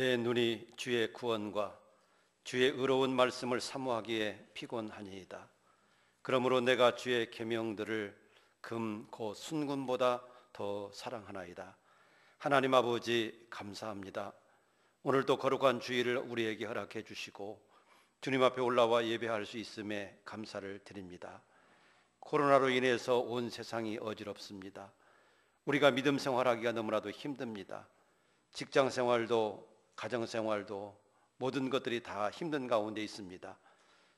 내 눈이 주의 구원과 주의 의로운 말씀을 사모하기에 피곤하니이다. 그러므로 내가 주의 계명들을 금 곧 순금보다 더 사랑하나이다. 하나님 아버지, 감사합니다. 오늘도 거룩한 주일을 우리에게 허락해 주시고 주님 앞에 올라와 예배할 수 있음에 감사를 드립니다. 코로나로 인해서 온 세상이 어지럽습니다. 우리가 믿음 생활하기가 너무나도 힘듭니다. 직장 생활도 가정 생활도 모든 것들이 다 힘든 가운데 있습니다.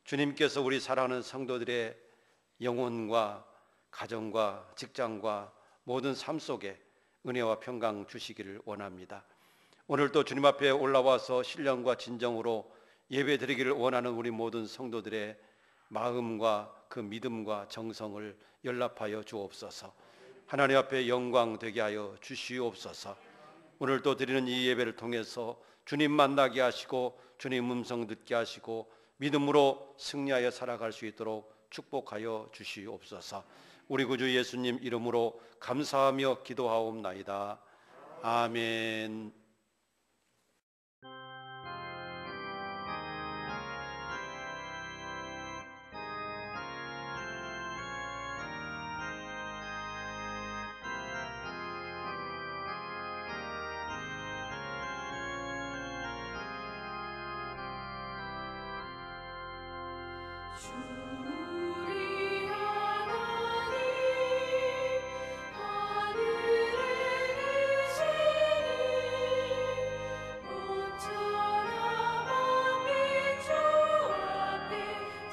주님께서 우리 사랑하는 성도들의 영혼과 가정과 직장과 모든 삶 속에 은혜와 평강 주시기를 원합니다. 오늘도 주님 앞에 올라와서 신령과 진정으로 예배 드리기를 원하는 우리 모든 성도들의 마음과 그 믿음과 정성을 연락하여 주옵소서. 하나님 앞에 영광 되게 하여 주시옵소서. 오늘도 드리는 이 예배를 통해서 주님 만나게 하시고 주님 음성 듣게 하시고 믿음으로 승리하여 살아갈 수 있도록 축복하여 주시옵소서. 우리 구주 예수님 이름으로 감사하며 기도하옵나이다. 아멘. 우리 하나님 하늘에 계시니 모처럼 만민 주 앞에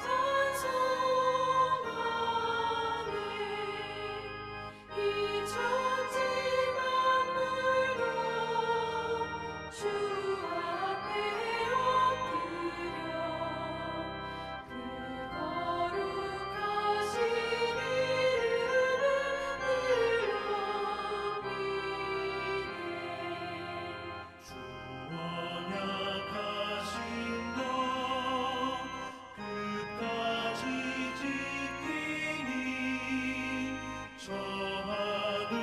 찬송하네. 이 천지 만물도 주 앞에 엎드려 거룩하신 이름을 주 언약하신 것 끝까지 지키니 저 하늘나라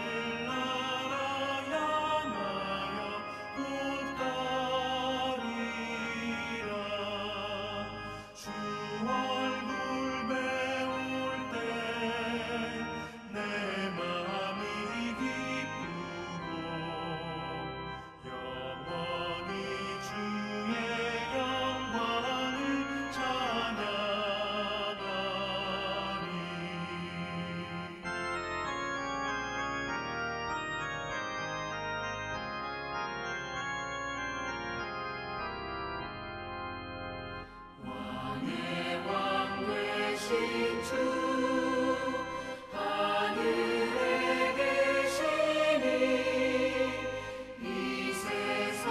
향하여 곧 가리라. 주 얼굴 배울 때 내 마음이 기쁘고 영원히 주의 영광을 찬양하리. 왕의 왕 되신 주 하늘에 계시니 이 세상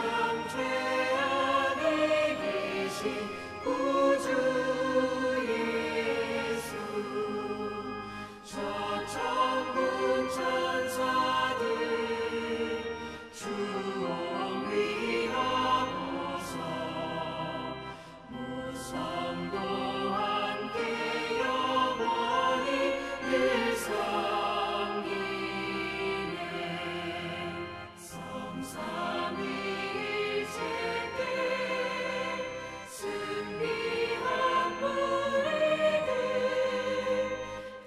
최악에 계신 구주 예수 저 천군 천사들 주ông 위하옵소서. 무성도 함께 영원히 늘 섬기네. 성삼위일체 때 승리한 무리들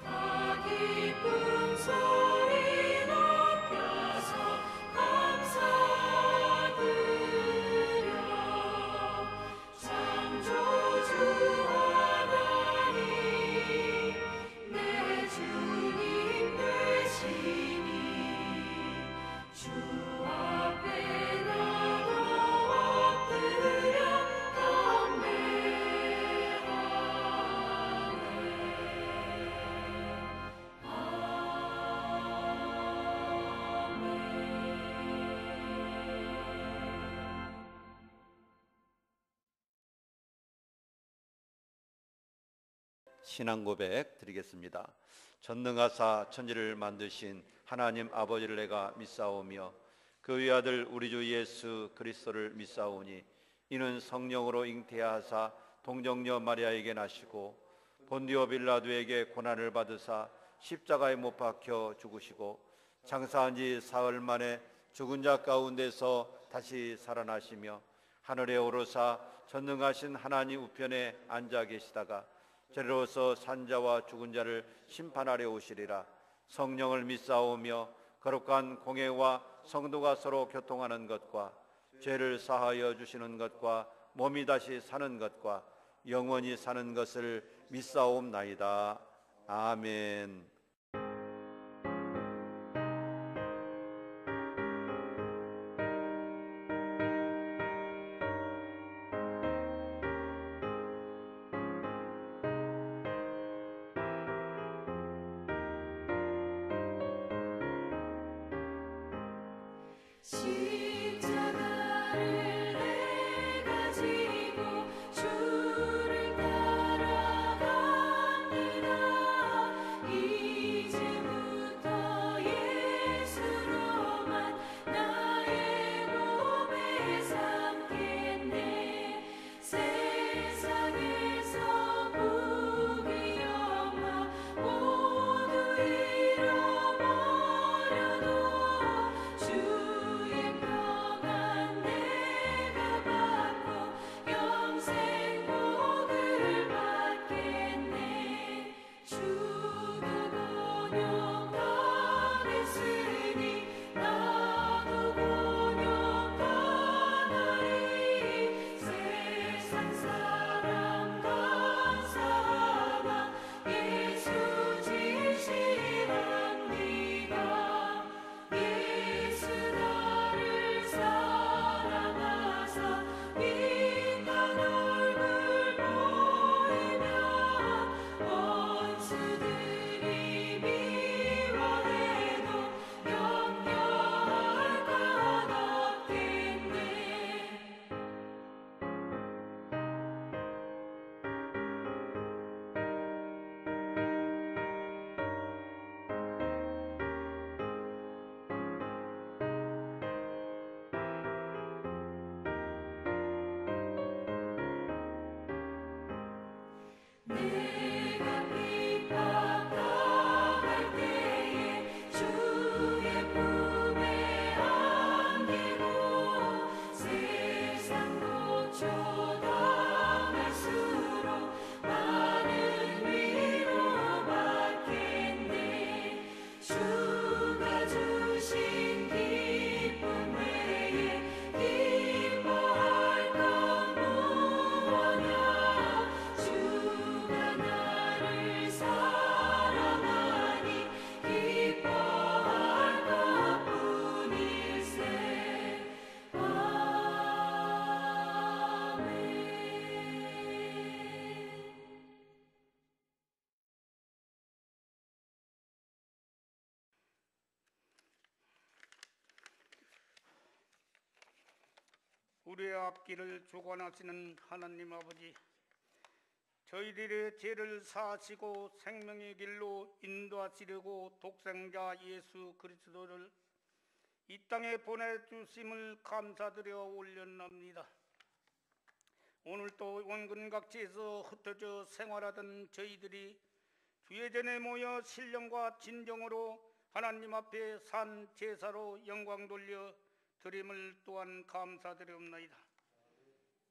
다 기쁜 소리 높여서 감사드려. 창조주 하나님 내 주님 되시니 주 앞에 나도 엎드려 신앙 고백 드리겠습니다. 전능하사 천지를 만드신 하나님 아버지를 내가 믿사오며 그 외아들 우리 주 예수 그리스도를 믿사오니 이는 성령으로 잉태하사 동정녀 마리아에게 나시고 본디오 빌라도에게 고난을 받으사 십자가에 못 박혀 죽으시고 장사한 지 사흘 만에 죽은 자 가운데서 다시 살아나시며 하늘에 오르사 전능하신 하나님 우편에 앉아 계시다가 저리로서 산자와 죽은 자를 심판하려 오시리라. 성령을 믿사오며 거룩한 공회와 성도가 서로 교통하는 것과 죄를 사하여 주시는 것과 몸이 다시 사는 것과 영원히 사는 것을 믿사옵나이다. 아멘. 십자가를 내가 지고 주를 따라갑니다. 이제부터 예수로만 나의 몸에 삼겠네. 세상에서 부귀 영화 모두 잃어버려도 주의 평안 내가 받고 영생 복을 받겠네. 주도 곤욕당했으니 나도 곤욕당하리. 세상 사람 감사하마 예수 진실합니다. 예수 나를 사랑하사 빛난 얼굴 보이며 원수들이 미워해도 염려할 것 없겠네. 내가 핍박당할 때에 주의 품에 안기고 세상 고초당할수록 많은 위로 받겠네. 주가 주신 기쁨 외에 기뻐할 것 무엇냐. 주가 나를 사랑하니 기뻐할 것뿐일세. 아멘. 우리의 앞길을 주관하시는 하나님 아버지, 저희들의 죄를 사하시고 생명의 길로 인도하시려고 독생자 예수 그리스도를 이 땅에 보내주심을 감사드려 올려납니다. 오늘도 원근각지에서 흩어져 생활하던 저희들이 주의 전에 모여 신령과 진정으로 하나님 앞에 산 제사로 영광 돌려 드림을 또한 감사드리옵나이다.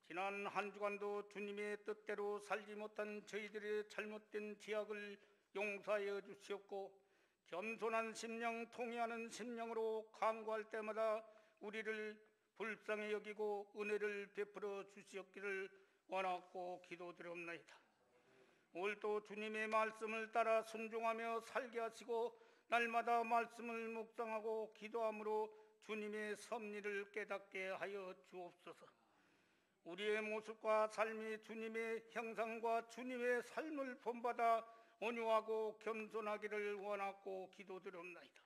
지난 한 주간도 주님의 뜻대로 살지 못한 저희들의 잘못된 죄악을 용서하여 주시옵고 겸손한 심령, 통회하는 심령으로 간구할 때마다 우리를 불쌍히 여기고 은혜를 베풀어 주시옵기를 원하고 기도드리옵나이다. 오늘도 주님의 말씀을 따라 순종하며 살게 하시고 날마다 말씀을 묵상하고 기도함으로 주님의 섭리를 깨닫게 하여 주옵소서. 우리의 모습과 삶이 주님의 형상과 주님의 삶을 본받아 온유하고 겸손하기를 원하고 기도드리옵나이다.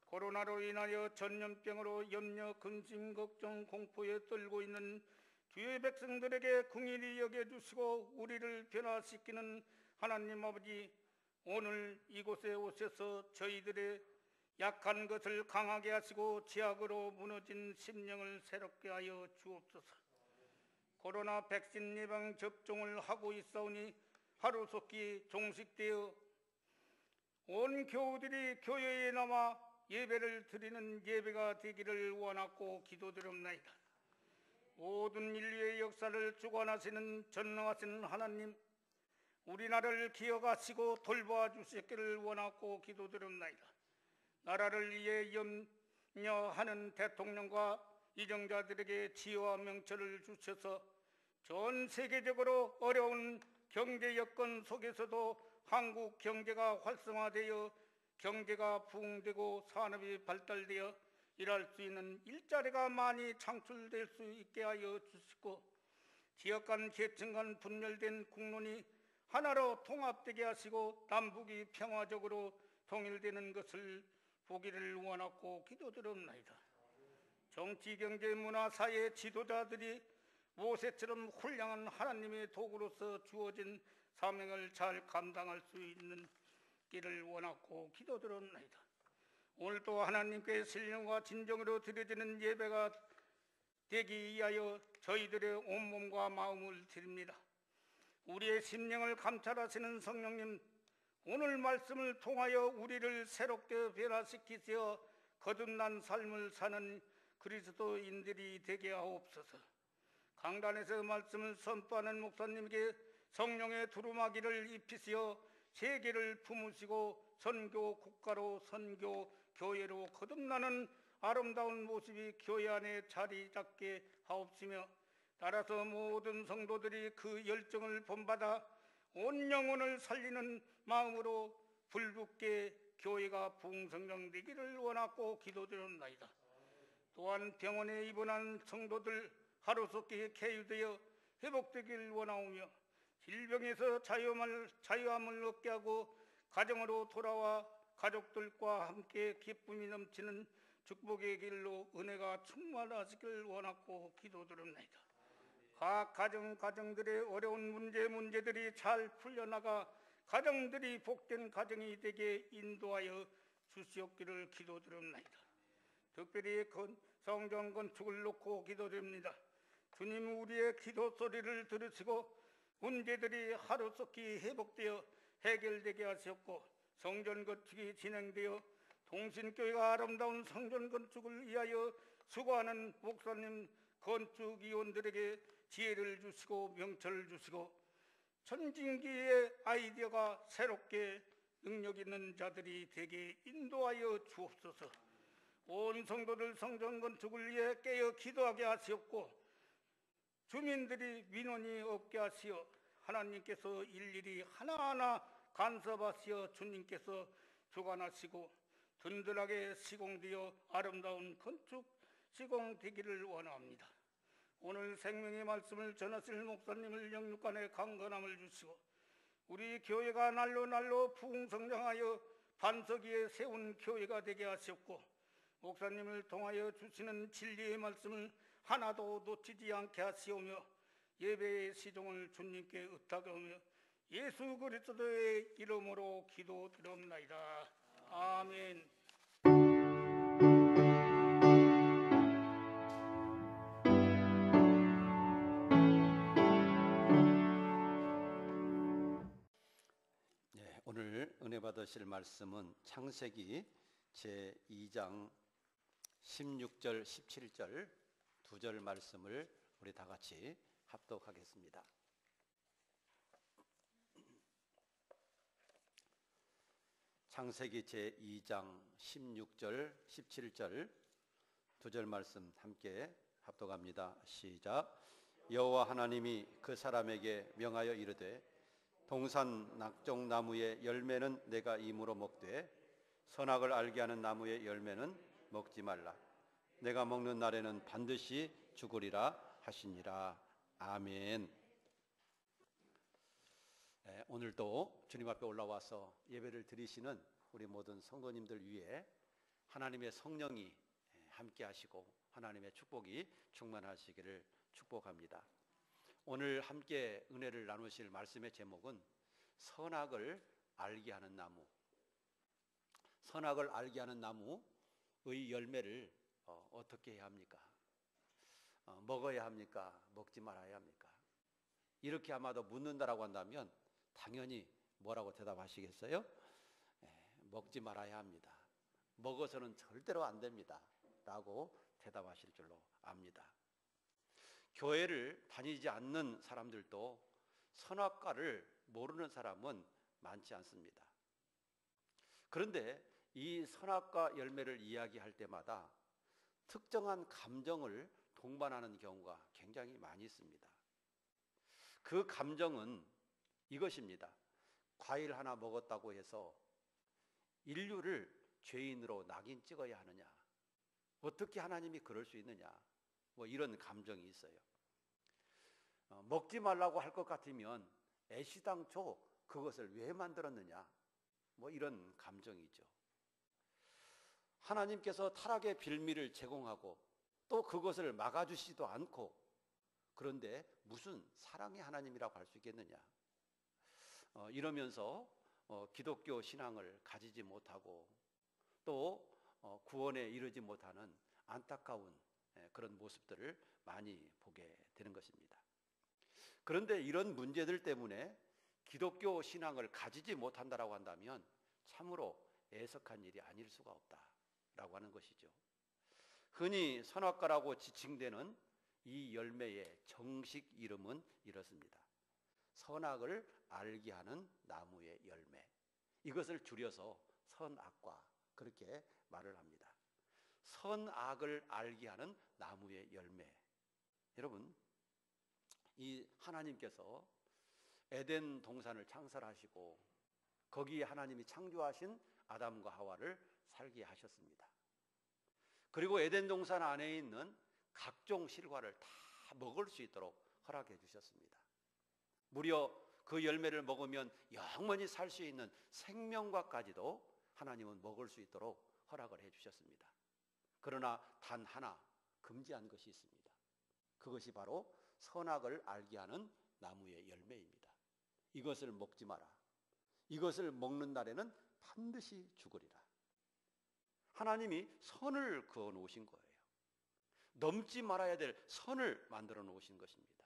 코로나로 인하여 전염병으로 염려, 근심, 걱정, 공포에 떨고 있는 주의 백성들에게 긍휼히 여겨주시고 우리를 변화시키는 하나님 아버지, 오늘 이곳에 오셔서 저희들의 약한 것을 강하게 하시고 죄악으로 무너진 심령을 새롭게 하여 주옵소서. 코로나 백신 예방 접종을 하고 있사오니 하루속히 종식되어 온 교우들이 교회에 남아 예배를 드리는 예배가 되기를 원하고 기도드립나이다. 모든 인류의 역사를 주관하시는 전능하신 하나님, 우리나라를 기억하시고 돌보아 주시기를 원하고 기도드립나이다. 나라를 위해 염려하는 대통령과 이정자들에게 지혜와 명철을 주셔서 전 세계적으로 어려운 경제 여건 속에서도 한국 경제가 활성화되어 경제가 부흥되고 산업이 발달되어 일할 수 있는 일자리가 많이 창출될 수 있게 하여 주시고, 지역 간 계층 간 분열된 국론이 하나로 통합되게 하시고 남북이 평화적으로 통일되는 것을 보기를 원하고 기도드립나이다. 정치, 경제, 문화, 사회 지도자들이 모세처럼 훌륭한 하나님의 도구로서 주어진 사명을 잘 감당할 수 있는 길을 원하고 기도드립나이다. 오늘도 하나님께 신령과 진정으로 드려지는 예배가 되기 위하여 저희들의 온몸과 마음을 드립니다. 우리의 심령을 감찰하시는 성령님, 오늘 말씀을 통하여 우리를 새롭게 변화시키시어 거듭난 삶을 사는 그리스도인들이 되게 하옵소서. 강단에서 말씀을 선포하는 목사님에게 성령의 두루마기를 입히시어 세계를 품으시고 선교 국가로 선교 교회로 거듭나는 아름다운 모습이 교회 안에 자리 잡게 하옵시며, 따라서 모든 성도들이 그 열정을 본받아 온 영혼을 살리는 마음으로 불붙게 교회가 부흥성장되기를 원하고 기도드립나이다. 또한 병원에 입원한 성도들 하루속히 쾌유되어 회복되기를 원하오며, 질병에서 자유함을 얻게 하고 가정으로 돌아와 가족들과 함께 기쁨이 넘치는 축복의 길로 은혜가 충만하시길 원하고 기도드립니다. 각 가정들의 어려운 문제들이 잘 풀려나가 가정들이 복된 가정이 되게 인도하여 주시옵기를 기도드립니다. 특별히 성전 건축을 놓고 기도드립니다. 주님, 우리의 기도 소리를 들으시고 문제들이 하루속히 회복되어 해결되게 하셨고, 성전 건축이 진행되어 동신교회가 아름다운 성전 건축을 위하여 수고하는 목사님, 건축위원들에게 지혜를 주시고 명철을 주시고 천진기의 아이디어가 새롭게 능력 있는 자들이 되게 인도하여 주옵소서. 온 성도들 성전 건축을 위해 깨어 기도하게 하시옵고, 주민들이 민원이 없게 하시어 하나님께서 일일이 하나하나 간섭하시어 주님께서 주관하시고 든든하게 시공되어 아름다운 건축 시공되기를 원합니다. 오늘 생명의 말씀을 전하실 목사님을 영육간에 강건함을 주시고, 우리 교회가 날로 부흥성장하여 반석 위에 세운 교회가 되게 하셨고, 목사님을 통하여 주시는 진리의 말씀을 하나도 놓치지 않게 하시오며, 예배의 시종을 주님께 의탁하며 예수 그리스도의 이름으로 기도드립나이다. 아멘. 오늘 은혜 받으실 말씀은 창세기 제2장 16절 17절 두 절 말씀을 우리 다 같이 합독하겠습니다. 창세기 제2장 16절 17절 두 절 말씀 함께 합독합니다. 시작. 여호와 하나님이 그 사람에게 명하여 이르되, 동산 낙종 나무의 열매는 내가 임으로 먹되 선악을 알게 하는 나무의 열매는 먹지 말라. 내가 먹는 날에는 반드시 죽으리라 하시니라. 아멘. 오늘도 주님 앞에 올라와서 예배를 드리시는 우리 모든 성도님들 위해 하나님의 성령이 함께 하시고 하나님의 축복이 충만하시기를 축복합니다. 오늘 함께 은혜를 나누실 말씀의 제목은 선악을 알게 하는 나무. 선악을 알게 하는 나무의 열매를 어떻게 해야 합니까? 먹어야 합니까? 먹지 말아야 합니까? 이렇게 아마도 묻는다라고 한다면 당연히 뭐라고 대답하시겠어요? 먹지 말아야 합니다. 먹어서는 절대로 안 됩니다 라고 대답하실 줄로 압니다. 교회를 다니지 않는 사람들도 선악과를 모르는 사람은 많지 않습니다. 그런데 이 선악과 열매를 이야기할 때마다 특정한 감정을 동반하는 경우가 굉장히 많이 있습니다. 그 감정은 이것입니다. 과일 하나 먹었다고 해서 인류를 죄인으로 낙인 찍어야 하느냐? 어떻게 하나님이 그럴 수 있느냐? 뭐 이런 감정이 있어요. 먹지 말라고 할 것 같으면 애시당초 그것을 왜 만들었느냐? 뭐 이런 감정이죠. 하나님께서 타락의 빌미를 제공하고 또 그것을 막아주시지도 않고, 그런데 무슨 사랑의 하나님이라고 할 수 있겠느냐? 이러면서 기독교 신앙을 가지지 못하고 또 구원에 이르지 못하는 안타까운 그런 모습들을 많이 보게 되는 것입니다. 그런데 이런 문제들 때문에 기독교 신앙을 가지지 못한다라고 한다면 참으로 애석한 일이 아닐 수가 없다라고 하는 것이죠. 흔히 선악과라고 지칭되는 이 열매의 정식 이름은 이렇습니다. 선악을 알게 하는 나무의 열매. 이것을 줄여서 선악과 그렇게 말을 합니다. 선악을 알게 하는 나무의 열매. 여러분, 이 하나님께서 에덴 동산을 창설하시고 거기에 하나님이 창조하신 아담과 하와를 살게 하셨습니다. 그리고 에덴 동산 안에 있는 각종 실과를 다 먹을 수 있도록 허락해 주셨습니다. 무려 그 열매를 먹으면 영원히 살 수 있는 생명과까지도 하나님은 먹을 수 있도록 허락을 해 주셨습니다. 그러나 단 하나 금지한 것이 있습니다. 그것이 바로 선악을 알게 하는 나무의 열매입니다. 이것을 먹지 마라. 이것을 먹는 날에는 반드시 죽으리라. 하나님이 선을 그어 놓으신 거예요. 넘지 말아야 될 선을 만들어 놓으신 것입니다.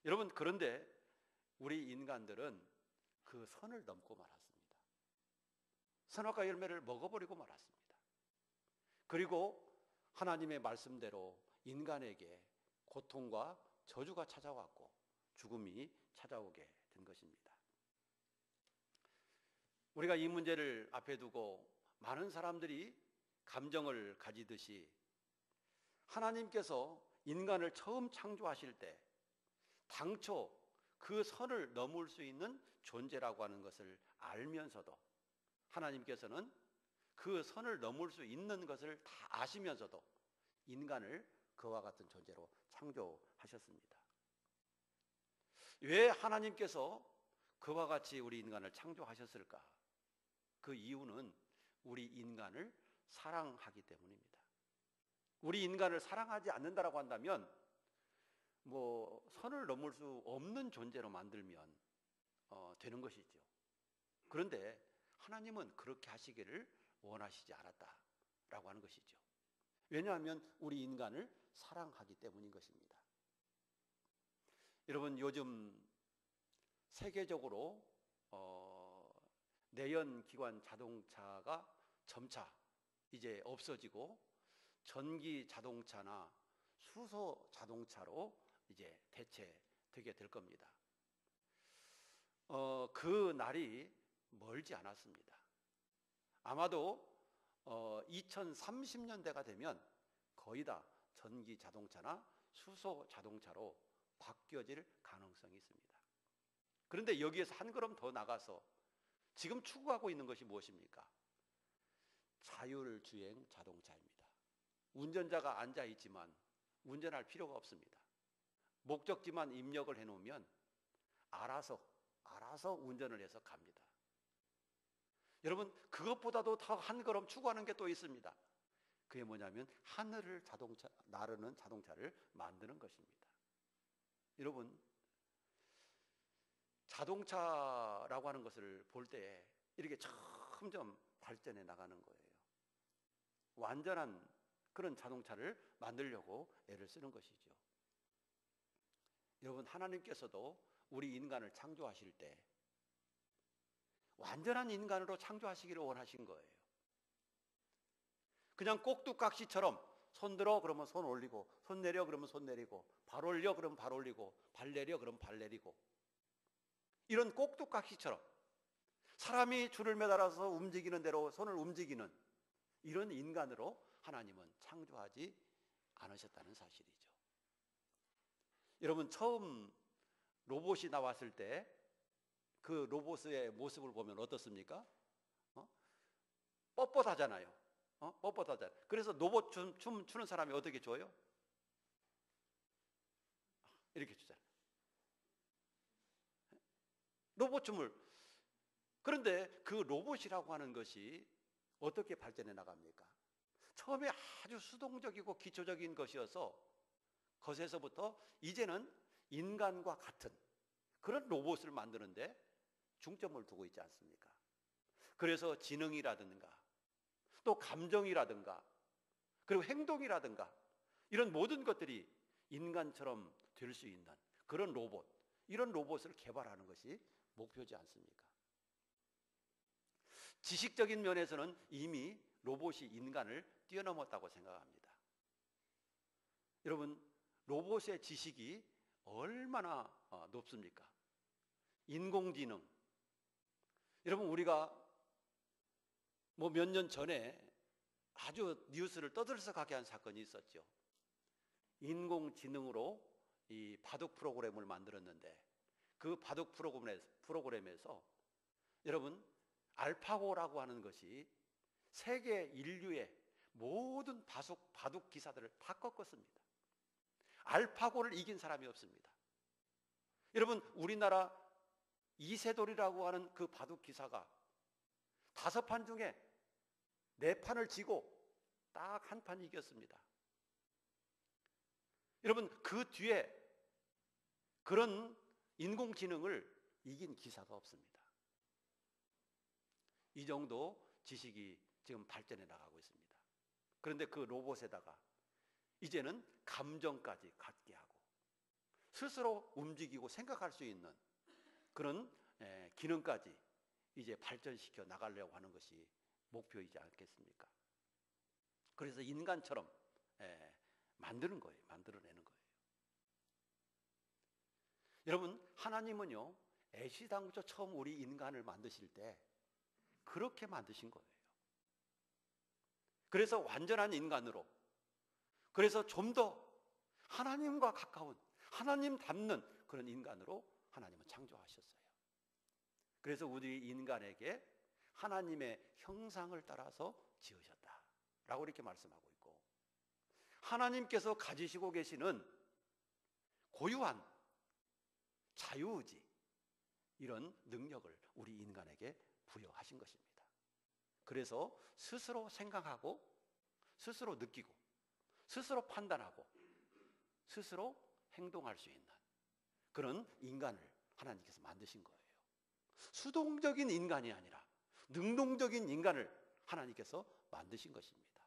여러분, 그런데 우리 인간들은 그 선을 넘고 말았습니다. 선악과 열매를 먹어버리고 말았습니다. 그리고 하나님의 말씀대로 인간에게 고통과 저주가 찾아왔고 죽음이 찾아오게 된 것입니다. 우리가 이 문제를 앞에 두고 많은 사람들이 감정을 가지듯이 하나님께서 인간을 처음 창조하실 때 당초 그 선을 넘을 수 있는 존재라고 하는 것을 알면서도 하나님께서는 그 선을 넘을 수 있는 것을 다 아시면서도 인간을 그와 같은 존재로 창조하셨습니다. 왜 하나님께서 그와 같이 우리 인간을 창조하셨을까? 그 이유는 우리 인간을 사랑하기 때문입니다. 우리 인간을 사랑하지 않는다라고 한다면 선을 넘을 수 없는 존재로 만들면 되는 것이죠. 그런데 하나님은 그렇게 하시기를 원하시지 않았다라고 하는 것이죠. 왜냐하면 우리 인간을 사랑하기 때문인 것입니다. 여러분, 요즘 세계적으로 내연기관 자동차가 점차 이제 없어지고 전기 자동차나 수소 자동차로 이제 대체되게 될 겁니다. 그 날이 멀지 않았습니다. 아마도 2030년대가 되면 거의 다 전기 자동차나 수소 자동차로 바뀌어질 가능성이 있습니다. 그런데 여기에서 한 걸음 더 나가서 지금 추구하고 있는 것이 무엇입니까? 자율주행 자동차입니다. 운전자가 앉아 있지만 운전할 필요가 없습니다. 목적지만 입력을 해놓으면 알아서 운전을 해서 갑니다. 여러분, 그것보다도 더 한 걸음 추구하는 게 또 있습니다. 그게 뭐냐면 하늘을 나르는 자동차를 만드는 것입니다. 여러분, 자동차라고 하는 것을 볼 때 이렇게 점점 발전해 나가는 거예요. 완전한 그런 자동차를 만들려고 애를 쓰는 것이죠. 여러분, 하나님께서도 우리 인간을 창조하실 때 완전한 인간으로 창조하시기를 원하신 거예요. 그냥 꼭두각시처럼 손 들어 그러면 손 올리고, 손 내려 그러면 손 내리고, 발 올려 그러면 발 올리고, 발 내려 그러면 발 내리고, 이런 꼭두각시처럼 사람이 줄을 매달아서 움직이는 대로 손을 움직이는 이런 인간으로 하나님은 창조하지 않으셨다는 사실이죠. 여러분, 처음 로봇이 나왔을 때 그 로봇의 모습을 보면 어떻습니까? 뻣뻣하잖아요. 뻣뻣하잖아요. 그래서 로봇 춤 추는 사람이 어떻게 줘요? 이렇게 주잖아요. 로봇 춤을. 그런데 그 로봇이라고 하는 것이 어떻게 발전해 나갑니까? 처음에 아주 수동적이고 기초적인 것이어서 것에서부터 이제는 인간과 같은 그런 로봇을 만드는데 중점을 두고 있지 않습니까? 그래서 지능이라든가 또 감정이라든가 그리고 행동이라든가 이런 모든 것들이 인간처럼 될 수 있는 그런 로봇, 이런 로봇을 개발하는 것이 목표지 않습니까? 지식적인 면에서는 이미 로봇이 인간을 뛰어넘었다고 생각합니다. 여러분, 로봇의 지식이 얼마나 높습니까? 인공지능. 여러분, 우리가 뭐 몇 년 전에 아주 뉴스를 떠들썩하게 한 사건이 있었죠. 인공지능으로 이 바둑 프로그램을 만들었는데 그 바둑 프로그램에서 여러분, 알파고라고 하는 것이 세계 인류의 모든 바둑 기사들을 다 꺾었습니다. 알파고를 이긴 사람이 없습니다. 여러분, 우리나라 이세돌이라고 하는 그 바둑 기사가 5판 중에 4판을 지고 딱 한 판 이겼습니다. 여러분, 그 뒤에 그런 인공지능을 이긴 기사가 없습니다. 이 정도 지식이 지금 발전해 나가고 있습니다. 그런데 그 로봇에다가 이제는 감정까지 갖게 하고 스스로 움직이고 생각할 수 있는 그런 기능까지 이제 발전시켜 나가려고 하는 것이 목표이지 않겠습니까? 그래서 인간처럼 만드는 거예요. 만들어내는 거예요. 여러분, 하나님은요, 애시당초 처음 우리 인간을 만드실 때 그렇게 만드신 거예요. 그래서 완전한 인간으로, 그래서 좀 더 하나님과 가까운, 하나님 닮는 그런 인간으로 하나님은 창조하셨어요. 그래서 우리 인간에게 하나님의 형상을 따라서 지으셨다라고 이렇게 말씀하고 있고, 하나님께서 가지시고 계시는 고유한 자유의지, 이런 능력을 우리 인간에게 부여하신 것입니다. 그래서 스스로 생각하고 스스로 느끼고 스스로 판단하고 스스로 행동할 수 있는 그런 인간을 하나님께서 만드신 거예요. 수동적인 인간이 아니라 능동적인 인간을 하나님께서 만드신 것입니다.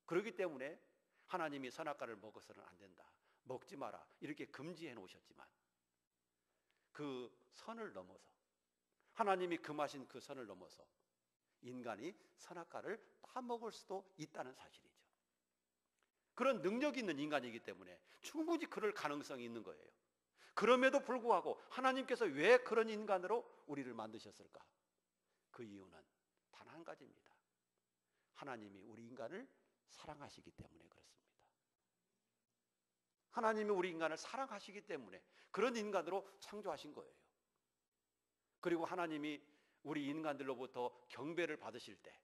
그렇기 때문에 하나님이 선악과를 먹어서는 안 된다, 먹지 마라 이렇게 금지해 놓으셨지만 그 선을 넘어서, 하나님이 금하신 그 선을 넘어서 인간이 선악과를 따먹을 수도 있다는 사실이죠. 그런 능력이 있는 인간이기 때문에 충분히 그럴 가능성이 있는 거예요. 그럼에도 불구하고 하나님께서 왜 그런 인간으로 우리를 만드셨을까? 그 이유는 단 한 가지입니다. 하나님이 우리 인간을 사랑하시기 때문에 그렇습니다. 하나님이 우리 인간을 사랑하시기 때문에 그런 인간으로 창조하신 거예요. 그리고 하나님이 우리 인간들로부터 경배를 받으실 때,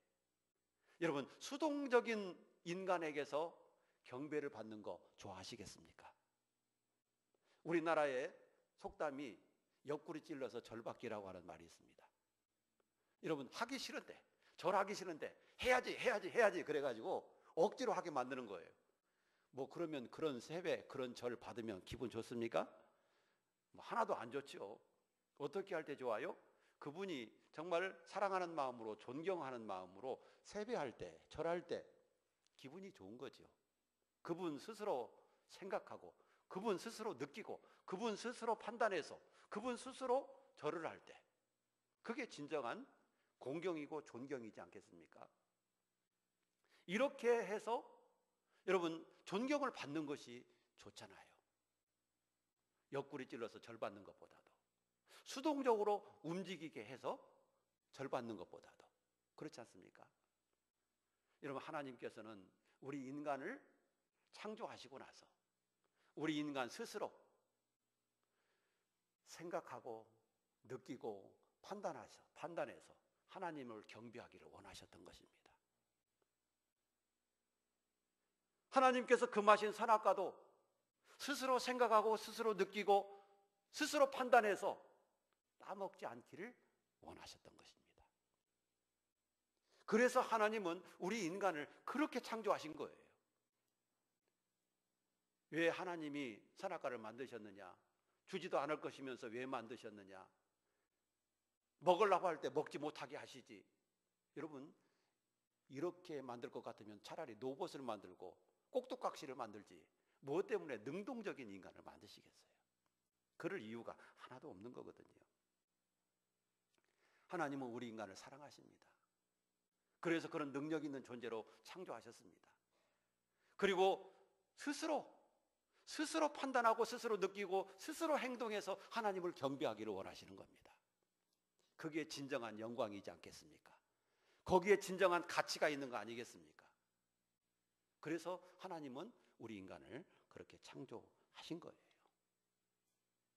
여러분, 수동적인 인간에게서 경배를 받는 거 좋아하시겠습니까? 우리나라의 속담이 옆구리 찔러서 절받기라고 하는 말이 있습니다. 여러분, 하기 싫은데, 절하기 싫은데 해야지 그래가지고 억지로 하게 만드는 거예요. 뭐 그러면 그런 세배, 그런 절 받으면 기분 좋습니까? 뭐 하나도 안 좋죠. 어떻게 할 때 좋아요? 그분이 정말 사랑하는 마음으로, 존경하는 마음으로 세배할 때, 절할 때 기분이 좋은 거죠. 그분 스스로 생각하고, 그분 스스로 느끼고, 그분 스스로 판단해서, 그분 스스로 절을 할 때, 그게 진정한 공경이고 존경이지 않겠습니까? 이렇게 해서 여러분, 존경을 받는 것이 좋잖아요. 옆구리 찔러서 절 받는 것보다도, 수동적으로 움직이게 해서 절 받는 것보다도. 그렇지 않습니까? 여러분, 하나님께서는 우리 인간을 창조하시고 나서 우리 인간 스스로 생각하고 느끼고 판단해서 하나님을 경배하기를 원하셨던 것입니다. 하나님께서 금하신 선악과도 스스로 생각하고 스스로 느끼고 스스로 판단해서 따먹지 않기를 원하셨던 것입니다. 그래서 하나님은 우리 인간을 그렇게 창조하신 거예요. 왜 하나님이 선악과를 만드셨느냐? 주지도 않을 것이면서 왜 만드셨느냐? 먹으려고 할 때 먹지 못하게 하시지. 여러분, 이렇게 만들 것 같으면 차라리 로봇을 만들고 꼭두각시를 만들지, 무엇 때문에 능동적인 인간을 만드시겠어요? 그럴 이유가 하나도 없는 거거든요. 하나님은 우리 인간을 사랑하십니다. 그래서 그런 능력 있는 존재로 창조하셨습니다. 그리고 스스로 판단하고 스스로 느끼고 스스로 행동해서 하나님을 경배하기를 원하시는 겁니다. 그게 진정한 영광이지 않겠습니까? 거기에 진정한 가치가 있는 거 아니겠습니까? 그래서 하나님은 우리 인간을 그렇게 창조하신 거예요.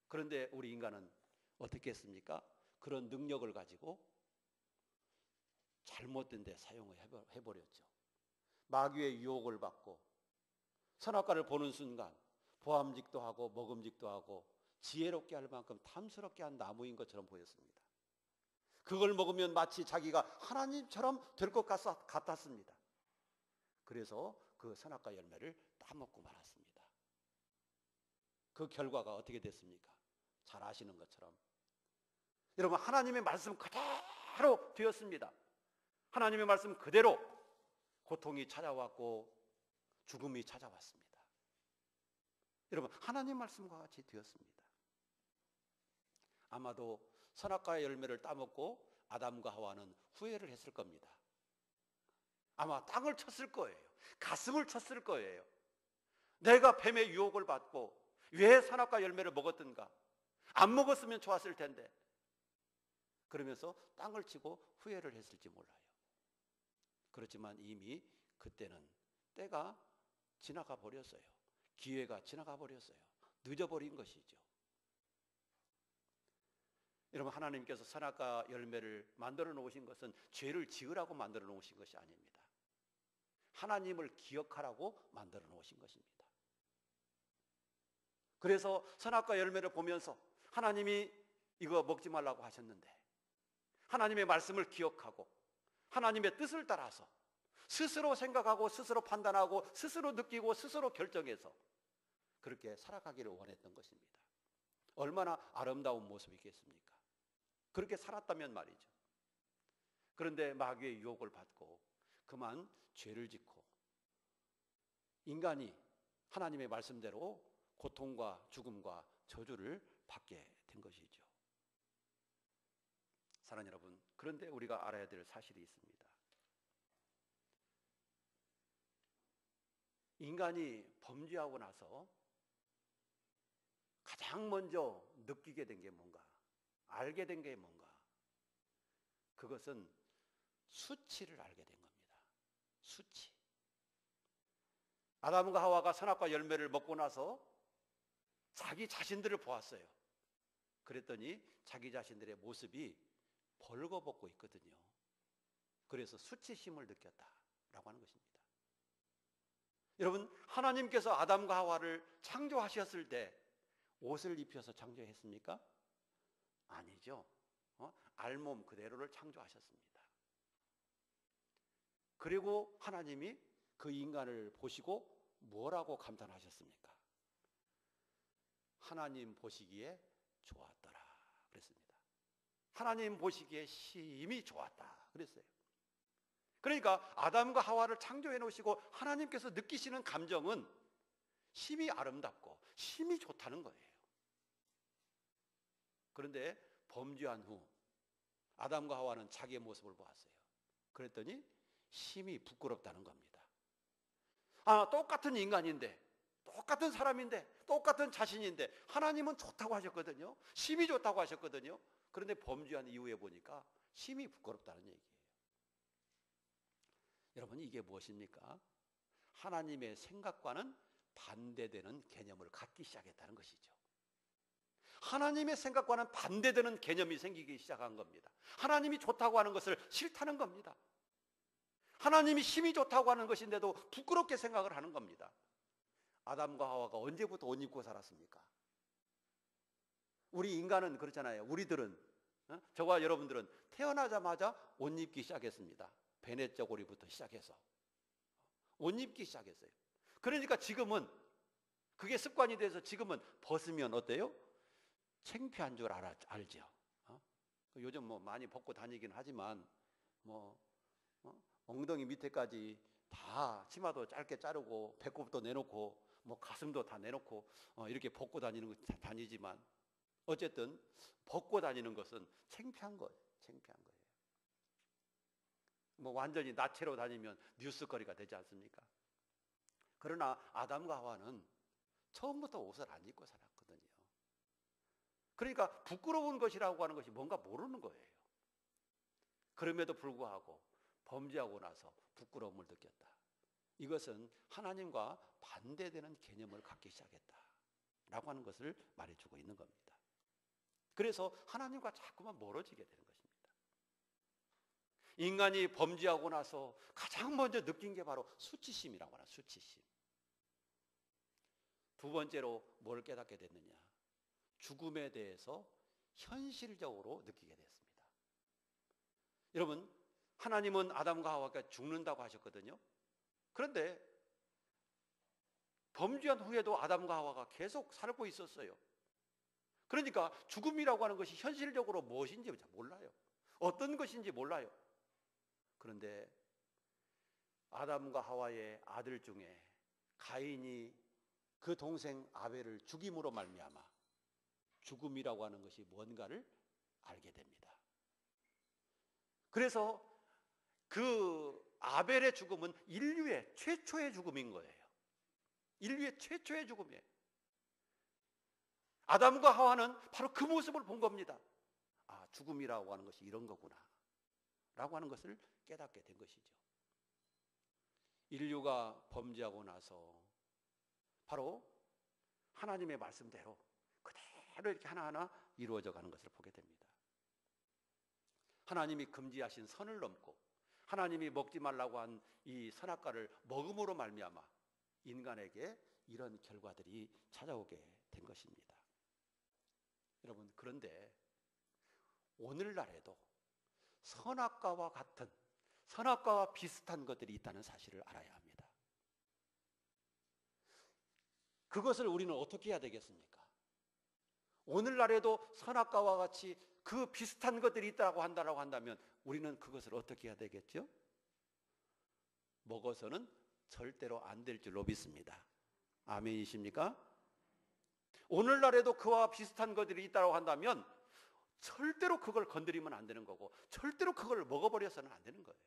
그런데 우리 인간은 어떻게 했습니까? 그런 능력을 가지고 잘못된 데 사용을 해버렸죠. 마귀의 유혹을 받고 선악과를 보는 순간 보암직도 하고 먹음직도 하고 지혜롭게 할 만큼 탐스럽게 한 나무인 것처럼 보였습니다. 그걸 먹으면 마치 자기가 하나님처럼 될 것 같았습니다. 그래서 그 선악과 열매를 따먹고 말았습니다. 그 결과가 어떻게 됐습니까? 잘 아시는 것처럼 여러분, 하나님의 말씀 그대로 되었습니다. 하나님의 말씀 그대로 고통이 찾아왔고 죽음이 찾아왔습니다. 여러분, 하나님 말씀과 같이 되었습니다. 아마도 선악과의 열매를 따먹고 아담과 하와는 후회를 했을 겁니다. 아마 땅을 쳤을 거예요. 가슴을 쳤을 거예요. 내가 뱀의 유혹을 받고 왜 선악과 열매를 먹었던가? 안 먹었으면 좋았을 텐데. 그러면서 땅을 치고 후회를 했을지 몰라요. 그렇지만 이미 그때는 때가 지나가 버렸어요. 기회가 지나가 버렸어요. 늦어버린 것이죠. 여러분, 하나님께서 선악과 열매를 만들어 놓으신 것은 죄를 지으라고 만들어 놓으신 것이 아닙니다. 하나님을 기억하라고 만들어 놓으신 것입니다. 그래서 선악과 열매를 보면서 하나님이 이거 먹지 말라고 하셨는데 하나님의 말씀을 기억하고 하나님의 뜻을 따라서 스스로 생각하고 스스로 판단하고 스스로 느끼고 스스로 결정해서 그렇게 살아가기를 원했던 것입니다. 얼마나 아름다운 모습이겠습니까? 그렇게 살았다면 말이죠. 그런데 마귀의 유혹을 받고 그만 죄를 짓고 인간이 하나님의 말씀대로 고통과 죽음과 저주를 받게 된 것이죠. 사랑하는 여러분, 그런데 우리가 알아야 될 사실이 있습니다. 인간이 범죄하고 나서 가장 먼저 느끼게 된 게 뭔가, 알게 된 게 뭔가, 그것은 수치를 알게 된 겁니다. 수치. 아담과 하와가 선악과 열매를 먹고 나서 자기 자신들을 보았어요. 그랬더니 자기 자신들의 모습이 벌거벗고 있거든요. 그래서 수치심을 느꼈다라고 하는 것입니다. 여러분, 하나님께서 아담과 하와를 창조하셨을 때 옷을 입혀서 창조했습니까? 아니죠. 알몸 그대로를 창조하셨습니다. 그리고 하나님이 그 인간을 보시고 뭐라고 감탄하셨습니까? 하나님 보시기에 좋았더라 그랬습니다. 하나님 보시기에 심히 좋았다 그랬어요. 그러니까 아담과 하와를 창조해 놓으시고 하나님께서 느끼시는 감정은 심히 아름답고 심히 좋다는 거예요. 그런데 범죄한 후 아담과 하와는 자기의 모습을 보았어요. 그랬더니 심히 부끄럽다는 겁니다. 똑같은 인간인데, 똑같은 사람인데, 똑같은 자신인데 하나님은 좋다고 하셨거든요. 심히 좋다고 하셨거든요. 그런데 범죄한 이후에 보니까 심히 부끄럽다는 얘기예요. 여러분, 이게 무엇입니까? 하나님의 생각과는 반대되는 개념을 갖기 시작했다는 것이죠. 하나님의 생각과는 반대되는 개념이 생기기 시작한 겁니다. 하나님이 좋다고 하는 것을 싫다는 겁니다. 하나님이 심히 좋다고 하는 것인데도 부끄럽게 생각을 하는 겁니다. 아담과 하와가 언제부터 옷 입고 살았습니까? 우리 인간은 그렇잖아요. 우리들은, 저와 여러분들은 태어나자마자 옷 입기 시작했습니다. 베네저고리부터 시작해서 옷 입기 시작했어요. 그러니까 지금은 그게 습관이 돼서 지금은 벗으면 어때요? 창피한 줄 알죠. 요즘 뭐 많이 벗고 다니긴 하지만 엉덩이 밑에까지 다 치마도 짧게 자르고 배꼽도 내놓고 가슴도 다 내놓고 이렇게 벗고 다니지만 어쨌든 벗고 다니는 것은 창피한 거예요. 창피한 거예요. 완전히 나체로 다니면 뉴스거리가 되지 않습니까? 그러나 아담과 하와는 처음부터 옷을 안 입고 살았거든요. 그러니까 부끄러운 것이라고 하는 것이 뭔가 모르는 거예요. 그럼에도 불구하고 범죄하고 나서 부끄러움을 느꼈다. 이것은 하나님과 반대되는 개념을 갖기 시작했다라고 하는 것을 말해주고 있는 겁니다. 그래서 하나님과 자꾸만 멀어지게 되는 것입니다. 인간이 범죄하고 나서 가장 먼저 느낀 게 바로 수치심이라고 하나, 수치심. 두 번째로 뭘 깨닫게 됐느냐? 죽음에 대해서 현실적으로 느끼게 됐습니다. 여러분, 하나님은 아담과 하와가 죽는다고 하셨거든요. 그런데 범죄한 후에도 아담과 하와가 계속 살고 있었어요. 그러니까 죽음이라고 하는 것이 현실적으로 무엇인지 몰라요. 어떤 것인지 몰라요. 그런데 아담과 하와의 아들 중에 가인이 그 동생 아벨을 죽임으로 말미암아 죽음이라고 하는 것이 뭔가를 알게 됩니다. 그래서 그 아벨의 죽음은 인류의 최초의 죽음인 거예요. 인류의 최초의 죽음이에요. 아담과 하와는 바로 그 모습을 본 겁니다. 죽음이라고 하는 것이 이런 거구나 라고 하는 것을 깨닫게 된 것이죠. 인류가 범죄하고 나서 바로 하나님의 말씀대로 그대로 이렇게 하나하나 이루어져 가는 것을 보게 됩니다. 하나님이 금지하신 선을 넘고 하나님이 먹지 말라고 한 이 선악과를 먹음으로 말미암아 인간에게 이런 결과들이 찾아오게 된 것입니다. 여러분, 그런데 오늘날에도 선악과와 같은, 선악과와 비슷한 것들이 있다는 사실을 알아야 합니다. 그것을 우리는 어떻게 해야 되겠습니까? 오늘날에도 선악과와 같이 그 비슷한 것들이 있다고 한다면 우리는 그것을 어떻게 해야 되겠죠? 먹어서는 절대로 안 될 줄로 믿습니다. 아멘이십니까? 오늘날에도 그와 비슷한 것들이 있다고 한다면 절대로 그걸 건드리면 안 되는 거고 절대로 그걸 먹어버려서는 안 되는 거예요.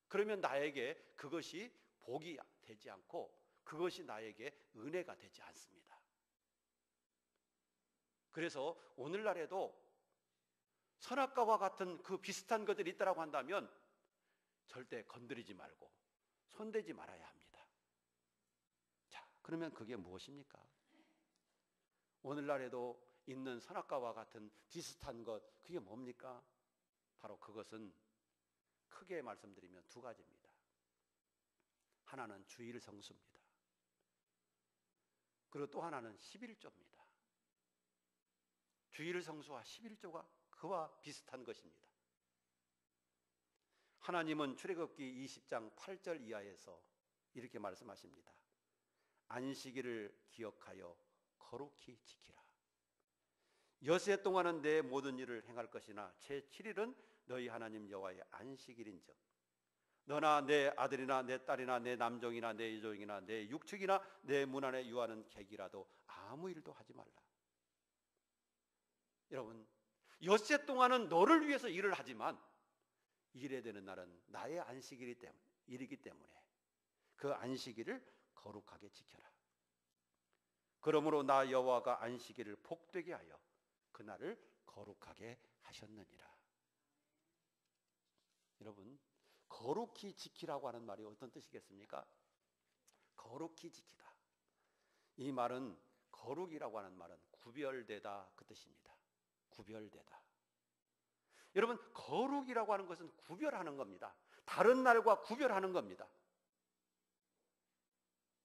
그러면 나에게 그것이 복이 되지 않고 그것이 나에게 은혜가 되지 않습니다. 그래서 오늘날에도 선악과와 같은 그 비슷한 것들이 있다고 한다면 절대 건드리지 말고 손대지 말아야 합니다. 자, 그러면 그게 무엇입니까? 오늘날에도 있는 선악과와 같은 비슷한 것, 그게 뭡니까? 바로 그것은 크게 말씀드리면 두 가지입니다. 하나는 주일 성수입니다. 그리고 또 하나는 11조입니다. 주일 성수와 11조가 그와 비슷한 것입니다. 하나님은 출애굽기 20장 8절 이하에서 이렇게 말씀하십니다. 안식일을 기억하여 거룩히 지키라. 여세 동안은 내 모든 일을 행할 것이나 제7일은 너희 하나님 여호와의 안식일인즉 너나 내 아들이나 내 딸이나 내 남종이나 내 여종이나 내 육축이나 내 문 안에 유하는 객이라도 아무 일도 하지 말라. 여러분, 엿새 동안은 너를 위해서 일을 하지만 일해야 되는 날은 나의 안식일이기 일이기 때문에 그 안식일을 거룩하게 지켜라. 그러므로 나 여호와가 안식일을 복되게 하여 그날을 거룩하게 하셨느니라. 여러분, 거룩히 지키라고 하는 말이 어떤 뜻이겠습니까? 거룩히 지키다. 이 말은, 거룩이라고 하는 말은 구별되다 그 뜻입니다. 구별되다. 여러분, 거룩이라고 하는 것은 구별하는 겁니다. 다른 날과 구별하는 겁니다.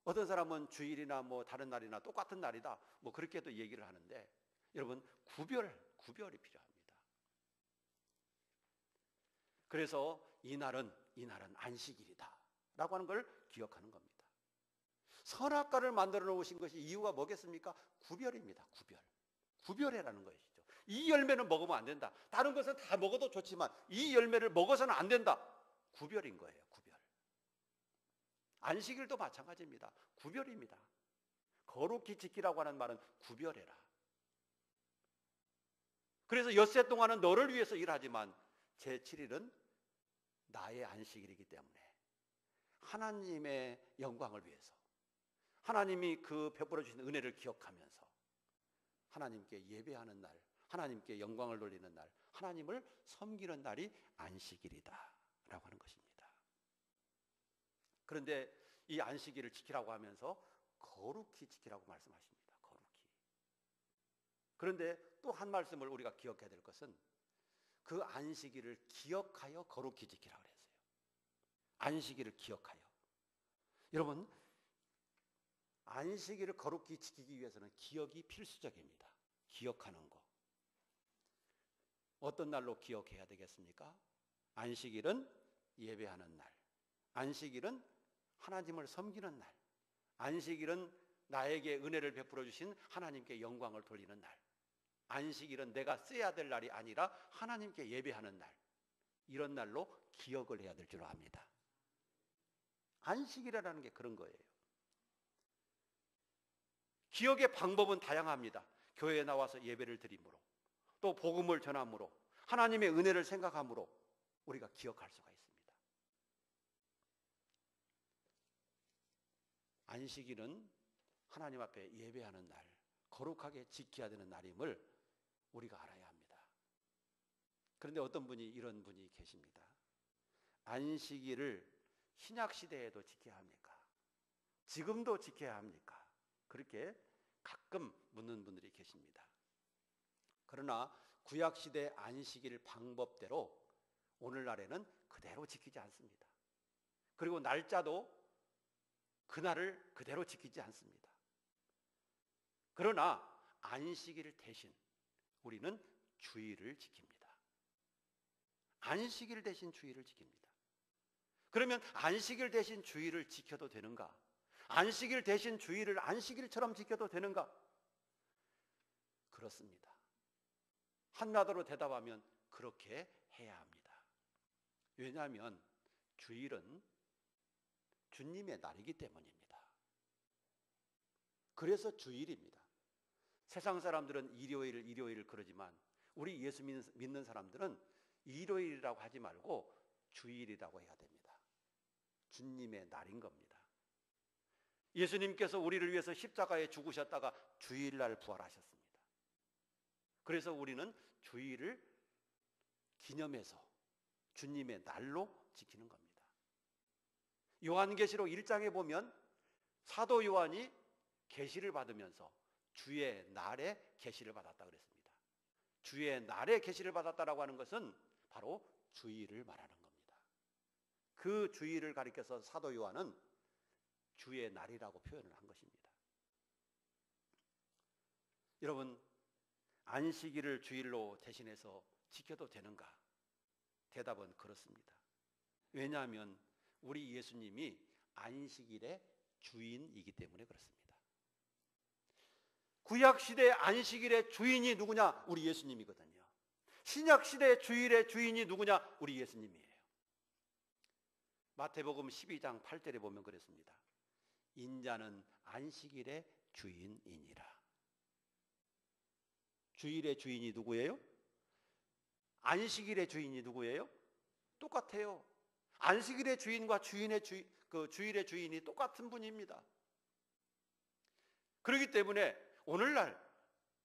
어떤 사람은 주일이나 다른 날이나 똑같은 날이다 그렇게도 얘기를 하는데, 여러분, 구별이 필요합니다. 그래서 이 날은 안식일이다 라고 하는 걸 기억하는 겁니다. 선악과를 만들어 놓으신 것이 이유가 뭐겠습니까? 구별입니다. 구별해라는 것이죠. 이 열매는 먹으면 안 된다. 다른 것은 다 먹어도 좋지만 이 열매를 먹어서는 안 된다. 구별인 거예요. 구별. 안식일도 마찬가지입니다. 구별입니다. 거룩히 지키라고 하는 말은 구별해라. 그래서 엿새 동안은 너를 위해서 일하지만 제7일은 나의 안식일이기 때문에 하나님의 영광을 위해서, 하나님이 그 베풀어 주신 은혜를 기억하면서 하나님께 예배하는 날, 하나님께 영광을 돌리는 날, 하나님을 섬기는 날이 안식일이다 라고 하는 것입니다. 그런데 이 안식일을 지키라고 하면서 거룩히 지키라고 말씀하십니다. 거룩히. 그런데 또 한 말씀을 우리가 기억해야 될 것은 그 안식일을 기억하여 거룩히 지키라고 그랬어요. 안식일을 기억하여. 여러분, 안식일을 거룩히 지키기 위해서는 기억이 필수적입니다. 기억하는 거. 어떤 날로 기억해야 되겠습니까? 안식일은 예배하는 날. 안식일은 하나님을 섬기는 날. 안식일은 나에게 은혜를 베풀어 주신 하나님께 영광을 돌리는 날. 안식일은 내가 써야 될 날이 아니라 하나님께 예배하는 날. 이런 날로 기억을 해야 될 줄 압니다. 안식일이라는 게 그런 거예요. 기억의 방법은 다양합니다. 교회에 나와서 예배를 드림으로, 또 복음을 전함으로, 하나님의 은혜를 생각함으로 우리가 기억할 수가 있습니다. 안식일은 하나님 앞에 예배하는 날, 거룩하게 지켜야 되는 날임을 우리가 알아야 합니다. 그런데 어떤 분이, 이런 분이 계십니다. 안식일을 신약 시대에도 지켜야 합니까? 지금도 지켜야 합니까? 그렇게 가끔 묻는 분들이 계십니다. 그러나 구약 시대 안식일 방법대로 오늘날에는 그대로 지키지 않습니다. 그리고 날짜도 그날을 그대로 지키지 않습니다. 그러나 안식일 대신 우리는 주일을 지킵니다. 안식일 대신 주일을 지킵니다. 그러면 안식일 대신 주일을 지켜도 되는가? 안식일 대신 주일을 안식일처럼 지켜도 되는가? 그렇습니다. 한마디로 대답하면 그렇게 해야 합니다. 왜냐하면 주일은 주님의 날이기 때문입니다. 그래서 주일입니다. 세상 사람들은 일요일 그러지만 우리 예수 믿는 사람들은 일요일이라고 하지 말고 주일이라고 해야 됩니다. 주님의 날인 겁니다. 예수님께서 우리를 위해서 십자가에 죽으셨다가 주일날 부활하셨습니다. 그래서 우리는 주일을 기념해서 주님의 날로 지키는 겁니다. 요한계시록 1장에 보면 사도 요한이 계시를 받으면서 주의 날에 계시를 받았다 그랬습니다. 주의 날에 계시를 받았다라고 하는 것은 바로 주일을 말하는 겁니다. 그 주일을 가리켜서 사도 요한은 주의 날이라고 표현을 한 것입니다. 여러분, 안식일을 주일로 대신해서 지켜도 되는가? 대답은 그렇습니다. 왜냐하면 우리 예수님이 안식일의 주인이기 때문에 그렇습니다. 구약시대 안식일의 주인이 누구냐? 우리 예수님이거든요. 신약시대 주일의 주인이 누구냐? 우리 예수님이에요. 마태복음 12장 8절에 보면 그랬습니다. 인자는 안식일의 주인이니라. 주일의 주인이 누구예요? 안식일의 주인이 누구예요? 똑같아요. 안식일의 주인과 주일의 주인이 똑같은 분입니다. 그렇기 때문에 오늘날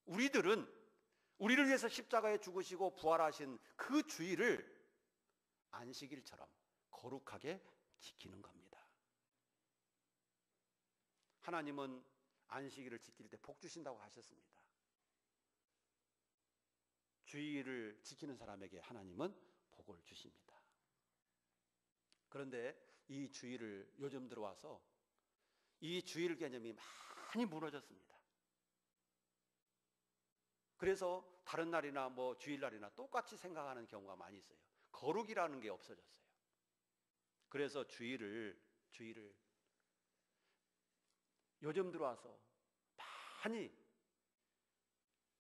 우리들은 우리를 위해서 십자가에 죽으시고 부활하신 그 주일을 안식일처럼 거룩하게 지키는 겁니다. 하나님은 안식일을 지킬 때 복 주신다고 하셨습니다. 주일을 지키는 사람에게 하나님은 복을 주십니다. 그런데 이 주일을 요즘 들어와서 이 주일 개념이 많이 무너졌습니다. 그래서 다른 날이나 뭐 주일날이나 똑같이 생각하는 경우가 많이 있어요. 거룩이라는 게 없어졌어요. 그래서 주일을 요즘 들어와서 많이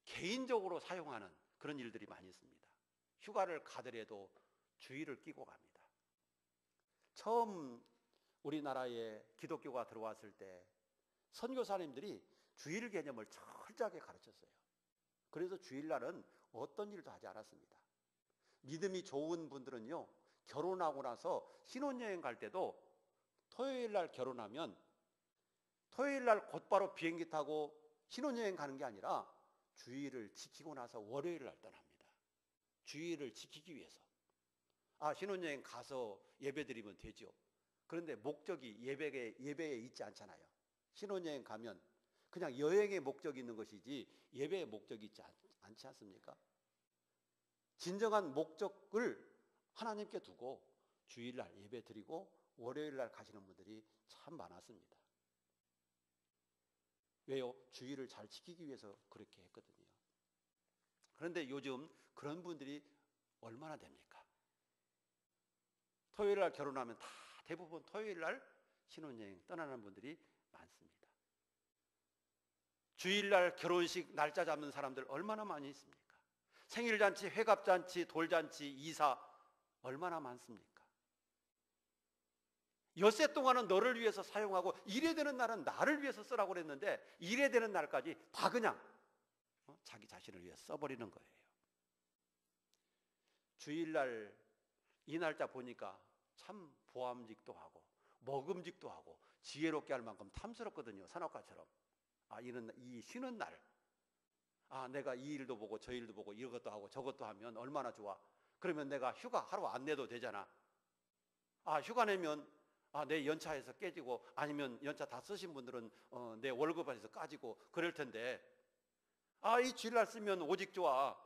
개인적으로 사용하는 그런 일들이 많이 있습니다. 휴가를 가더라도 주일을 끼고 갑니다. 처음 우리나라에 기독교가 들어왔을 때 선교사님들이 주일 개념을 철저하게 가르쳤어요. 그래서 주일날은 어떤 일도 하지 않았습니다. 믿음이 좋은 분들은요, 결혼하고 나서 신혼여행 갈 때도 토요일날 결혼하면 토요일날 곧바로 비행기 타고 신혼여행 가는 게 아니라 주일을 지키고 나서 월요일날 떠납니다. 주일을 지키기 위해서. 신혼여행 가서 예배 드리면 되죠. 그런데 목적이 예배에 있지 않잖아요. 신혼여행 가면 그냥 여행의 목적이 있는 것이지 예배의 목적이 있지 않지 않습니까? 진정한 목적을 하나님께 두고 주일날 예배 드리고 월요일날 가시는 분들이 참 많았습니다. 왜요? 주일을 잘 지키기 위해서 그렇게 했거든요. 그런데 요즘 그런 분들이 얼마나 됩니까? 토요일날 결혼하면 다 대부분 토요일날 신혼여행 떠나는 분들이 많습니다. 주일날 결혼식 날짜 잡는 사람들 얼마나 많이 있습니까? 생일잔치, 회갑잔치, 돌잔치, 이사 얼마나 많습니까? 엿새 동안은 너를 위해서 사용하고 일에 되는 날은 나를 위해서 쓰라고 그랬는데 일에 되는 날까지 다 그냥 자기 자신을 위해 써버리는 거예요. 주일날 이 날짜 보니까 참 보암직도 하고 먹음직도 하고 지혜롭게 할 만큼 탐스럽거든요. 선악과처럼. 이 쉬는 날, 내가 이 일도 보고 저 일도 보고 이것도 하고 저것도 하면 얼마나 좋아. 그러면 내가 휴가 하루 안 내도 되잖아. 휴가 내면 내 연차에서 깨지고 아니면 연차 다 쓰신 분들은 내 월급에서 까지고 그럴 텐데 이 주일날 쓰면 오직 좋아.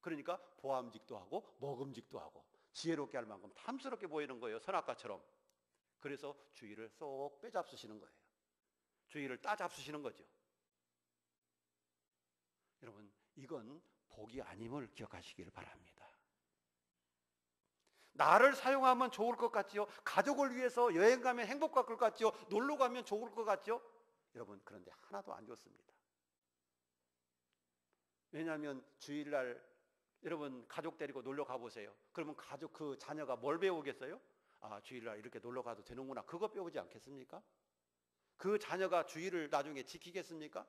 그러니까 보암직도 하고 먹음직도 하고 지혜롭게 할 만큼 탐스럽게 보이는 거예요. 선악과처럼. 그래서 주일을 쏙 빼잡수시는 거예요. 주일을 따잡수시는 거죠. 여러분, 이건 복이 아님을 기억하시길 바랍니다. 나를 사용하면 좋을 것 같지요? 가족을 위해서 여행 가면 행복할 것 같지요? 놀러 가면 좋을 것 같지요? 여러분, 그런데 하나도 안 좋습니다. 왜냐하면 주일날 여러분 가족 데리고 놀러 가보세요. 그러면 그 자녀가 뭘 배우겠어요? 주일날 이렇게 놀러 가도 되는구나. 그거 배우지 않겠습니까? 그 자녀가 주일을 나중에 지키겠습니까?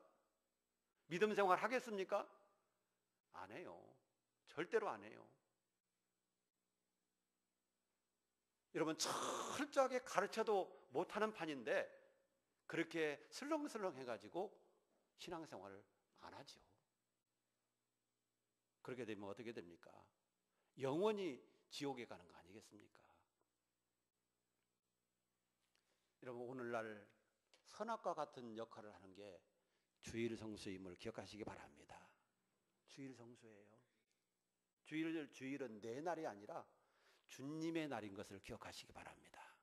믿음 생활 하겠습니까? 안 해요. 절대로 안 해요. 여러분, 철저하게 가르쳐도 못하는 판인데 그렇게 슬렁슬렁 해가지고 신앙생활을 안 하죠. 그렇게 되면 어떻게 됩니까? 영원히 지옥에 가는 거 아니겠습니까? 여러분, 오늘날 선악과 같은 역할을 하는 게 주일 성수임을 기억하시기 바랍니다. 주일 성수예요. 주일은 내 날이 아니라 주님의 날인 것을 기억하시기 바랍니다.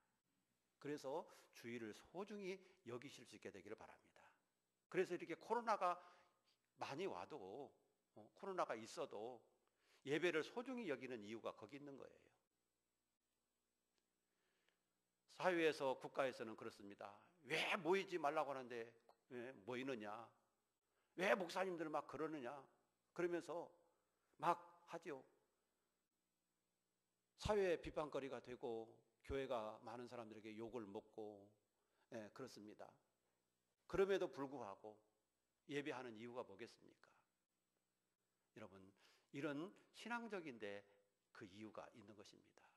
그래서 주일을 소중히 여기실 수 있게 되기를 바랍니다. 그래서 이렇게 코로나가 많이 와도 코로나가 있어도 예배를 소중히 여기는 이유가 거기 있는 거예요. 사회에서 국가에서는 그렇습니다. 왜 모이지 말라고 하는데 왜 모이느냐? 왜 목사님들 막 그러느냐? 그러면서 막 하죠. 사회의 비판거리가 되고 교회가 많은 사람들에게 욕을 먹고 그렇습니다. 그럼에도 불구하고 예배하는 이유가 뭐겠습니까? 여러분, 이런 신앙적인데 그 이유가 있는 것입니다.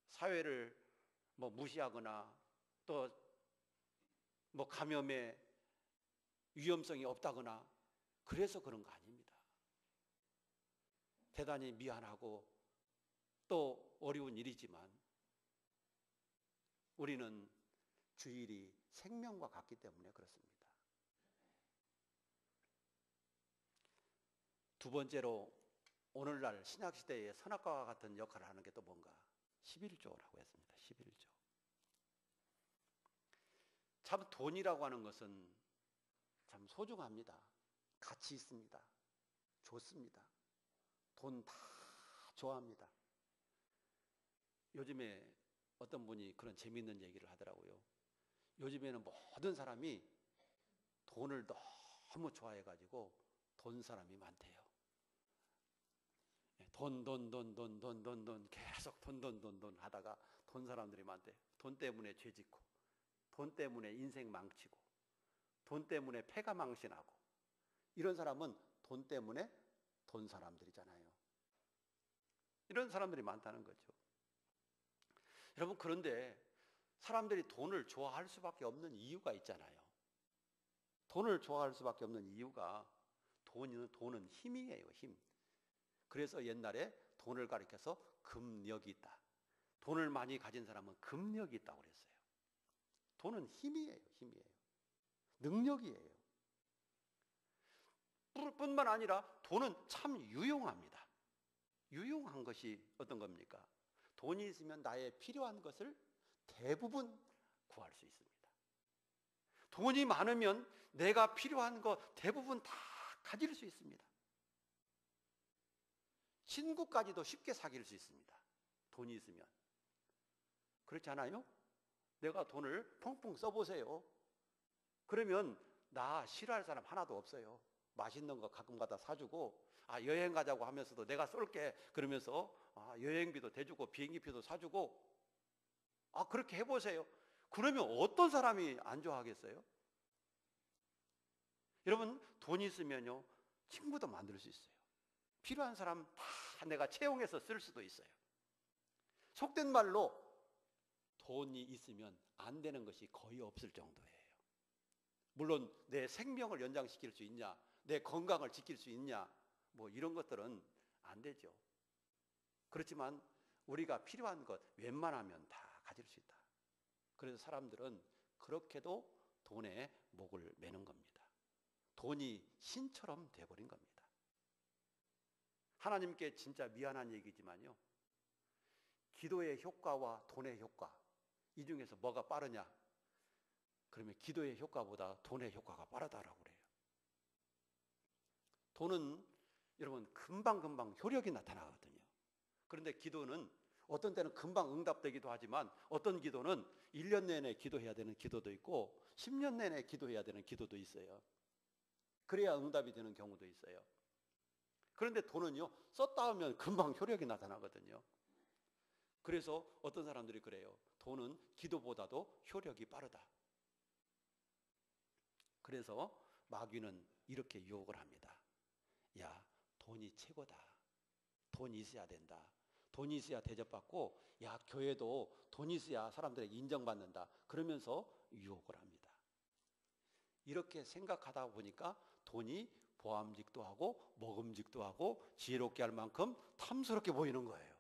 사회를 뭐 무시하거나 또 뭐 감염의 위험성이 없다거나 그래서 그런 거 아닙니다. 대단히 미안하고 또 어려운 일이지만 우리는 주일이 생명과 같기 때문에 그렇습니다. 두 번째로 오늘날 신약시대의 선악과와 같은 역할을 하는 게 또 뭔가? 11조라고 했습니다. 11조. 참 돈이라고 하는 것은 참 소중합니다. 가치 있습니다. 좋습니다. 돈 다 좋아합니다. 요즘에 어떤 분이 그런 재미있는 얘기를 하더라고요. 요즘에는 모든 사람이 돈을 너무 좋아해가지고 돈 사람이 많대요. 돈 계속 돈 하다가 돈 사람들이 많대. 돈 때문에 죄 짓고, 돈 때문에 인생 망치고, 돈 때문에 패가 망신하고, 이런 사람은 돈 때문에 돈 사람들이잖아요. 이런 사람들이 많다는 거죠. 여러분, 그런데 사람들이 돈을 좋아할 수밖에 없는 이유가 있잖아요. 돈을 좋아할 수밖에 없는 이유가 돈은 힘이에요, 힘. 그래서 옛날에 돈을 가리켜서 금력이 있다. 돈을 많이 가진 사람은 금력이 있다고 그랬어요. 돈은 힘이에요, 힘이에요. 능력이에요. 뿐만 아니라 돈은 참 유용합니다. 유용한 것이 어떤 겁니까? 돈이 있으면 나의 필요한 것을 대부분 구할 수 있습니다. 돈이 많으면 내가 필요한 것 대부분 다 가질 수 있습니다. 친구까지도 쉽게 사귈 수 있습니다. 돈이 있으면. 그렇지 않아요? 내가 돈을 펑펑 써보세요. 그러면 나 싫어할 사람 하나도 없어요. 맛있는 거 가끔가다 사주고, 여행 가자고 하면서도 내가 쏠게 그러면서 여행비도 대주고 비행기표도 사주고, 그렇게 해보세요. 그러면 어떤 사람이 안 좋아하겠어요? 여러분, 돈이 있으면요 친구도 만들 수 있어요. 필요한 사람 다 내가 채용해서 쓸 수도 있어요. 속된 말로 돈이 있으면 안 되는 것이 거의 없을 정도예요. 물론 내 생명을 연장시킬 수 있냐, 내 건강을 지킬 수 있냐, 뭐 이런 것들은 안 되죠. 그렇지만 우리가 필요한 것 웬만하면 다 가질 수 있다. 그래서 사람들은 그렇게도 돈에 목을 매는 겁니다. 돈이 신처럼 돼버린 겁니다. 하나님께 진짜 미안한 얘기지만요, 기도의 효과와 돈의 효과, 이 중에서 뭐가 빠르냐? 그러면 기도의 효과보다 돈의 효과가 빠르다라고 그래요. 돈은 여러분 금방금방 효력이 나타나거든요. 그런데 기도는 어떤 때는 금방 응답되기도 하지만 어떤 기도는 1년 내내 기도해야 되는 기도도 있고 10년 내내 기도해야 되는 기도도 있어요. 그래야 응답이 되는 경우도 있어요. 그런데 돈은요, 썼다 하면 금방 효력이 나타나거든요. 그래서 어떤 사람들이 그래요. 돈은 기도보다도 효력이 빠르다. 그래서 마귀는 이렇게 유혹을 합니다. 야, 돈이 최고다. 돈이 있어야 된다. 돈이 있어야 대접받고, 야, 교회도 돈이 있어야 사람들에게 인정받는다. 그러면서 유혹을 합니다. 이렇게 생각하다 보니까 돈이 보암직도 하고 먹음직도 하고 지혜롭게 할 만큼 탐스럽게 보이는 거예요.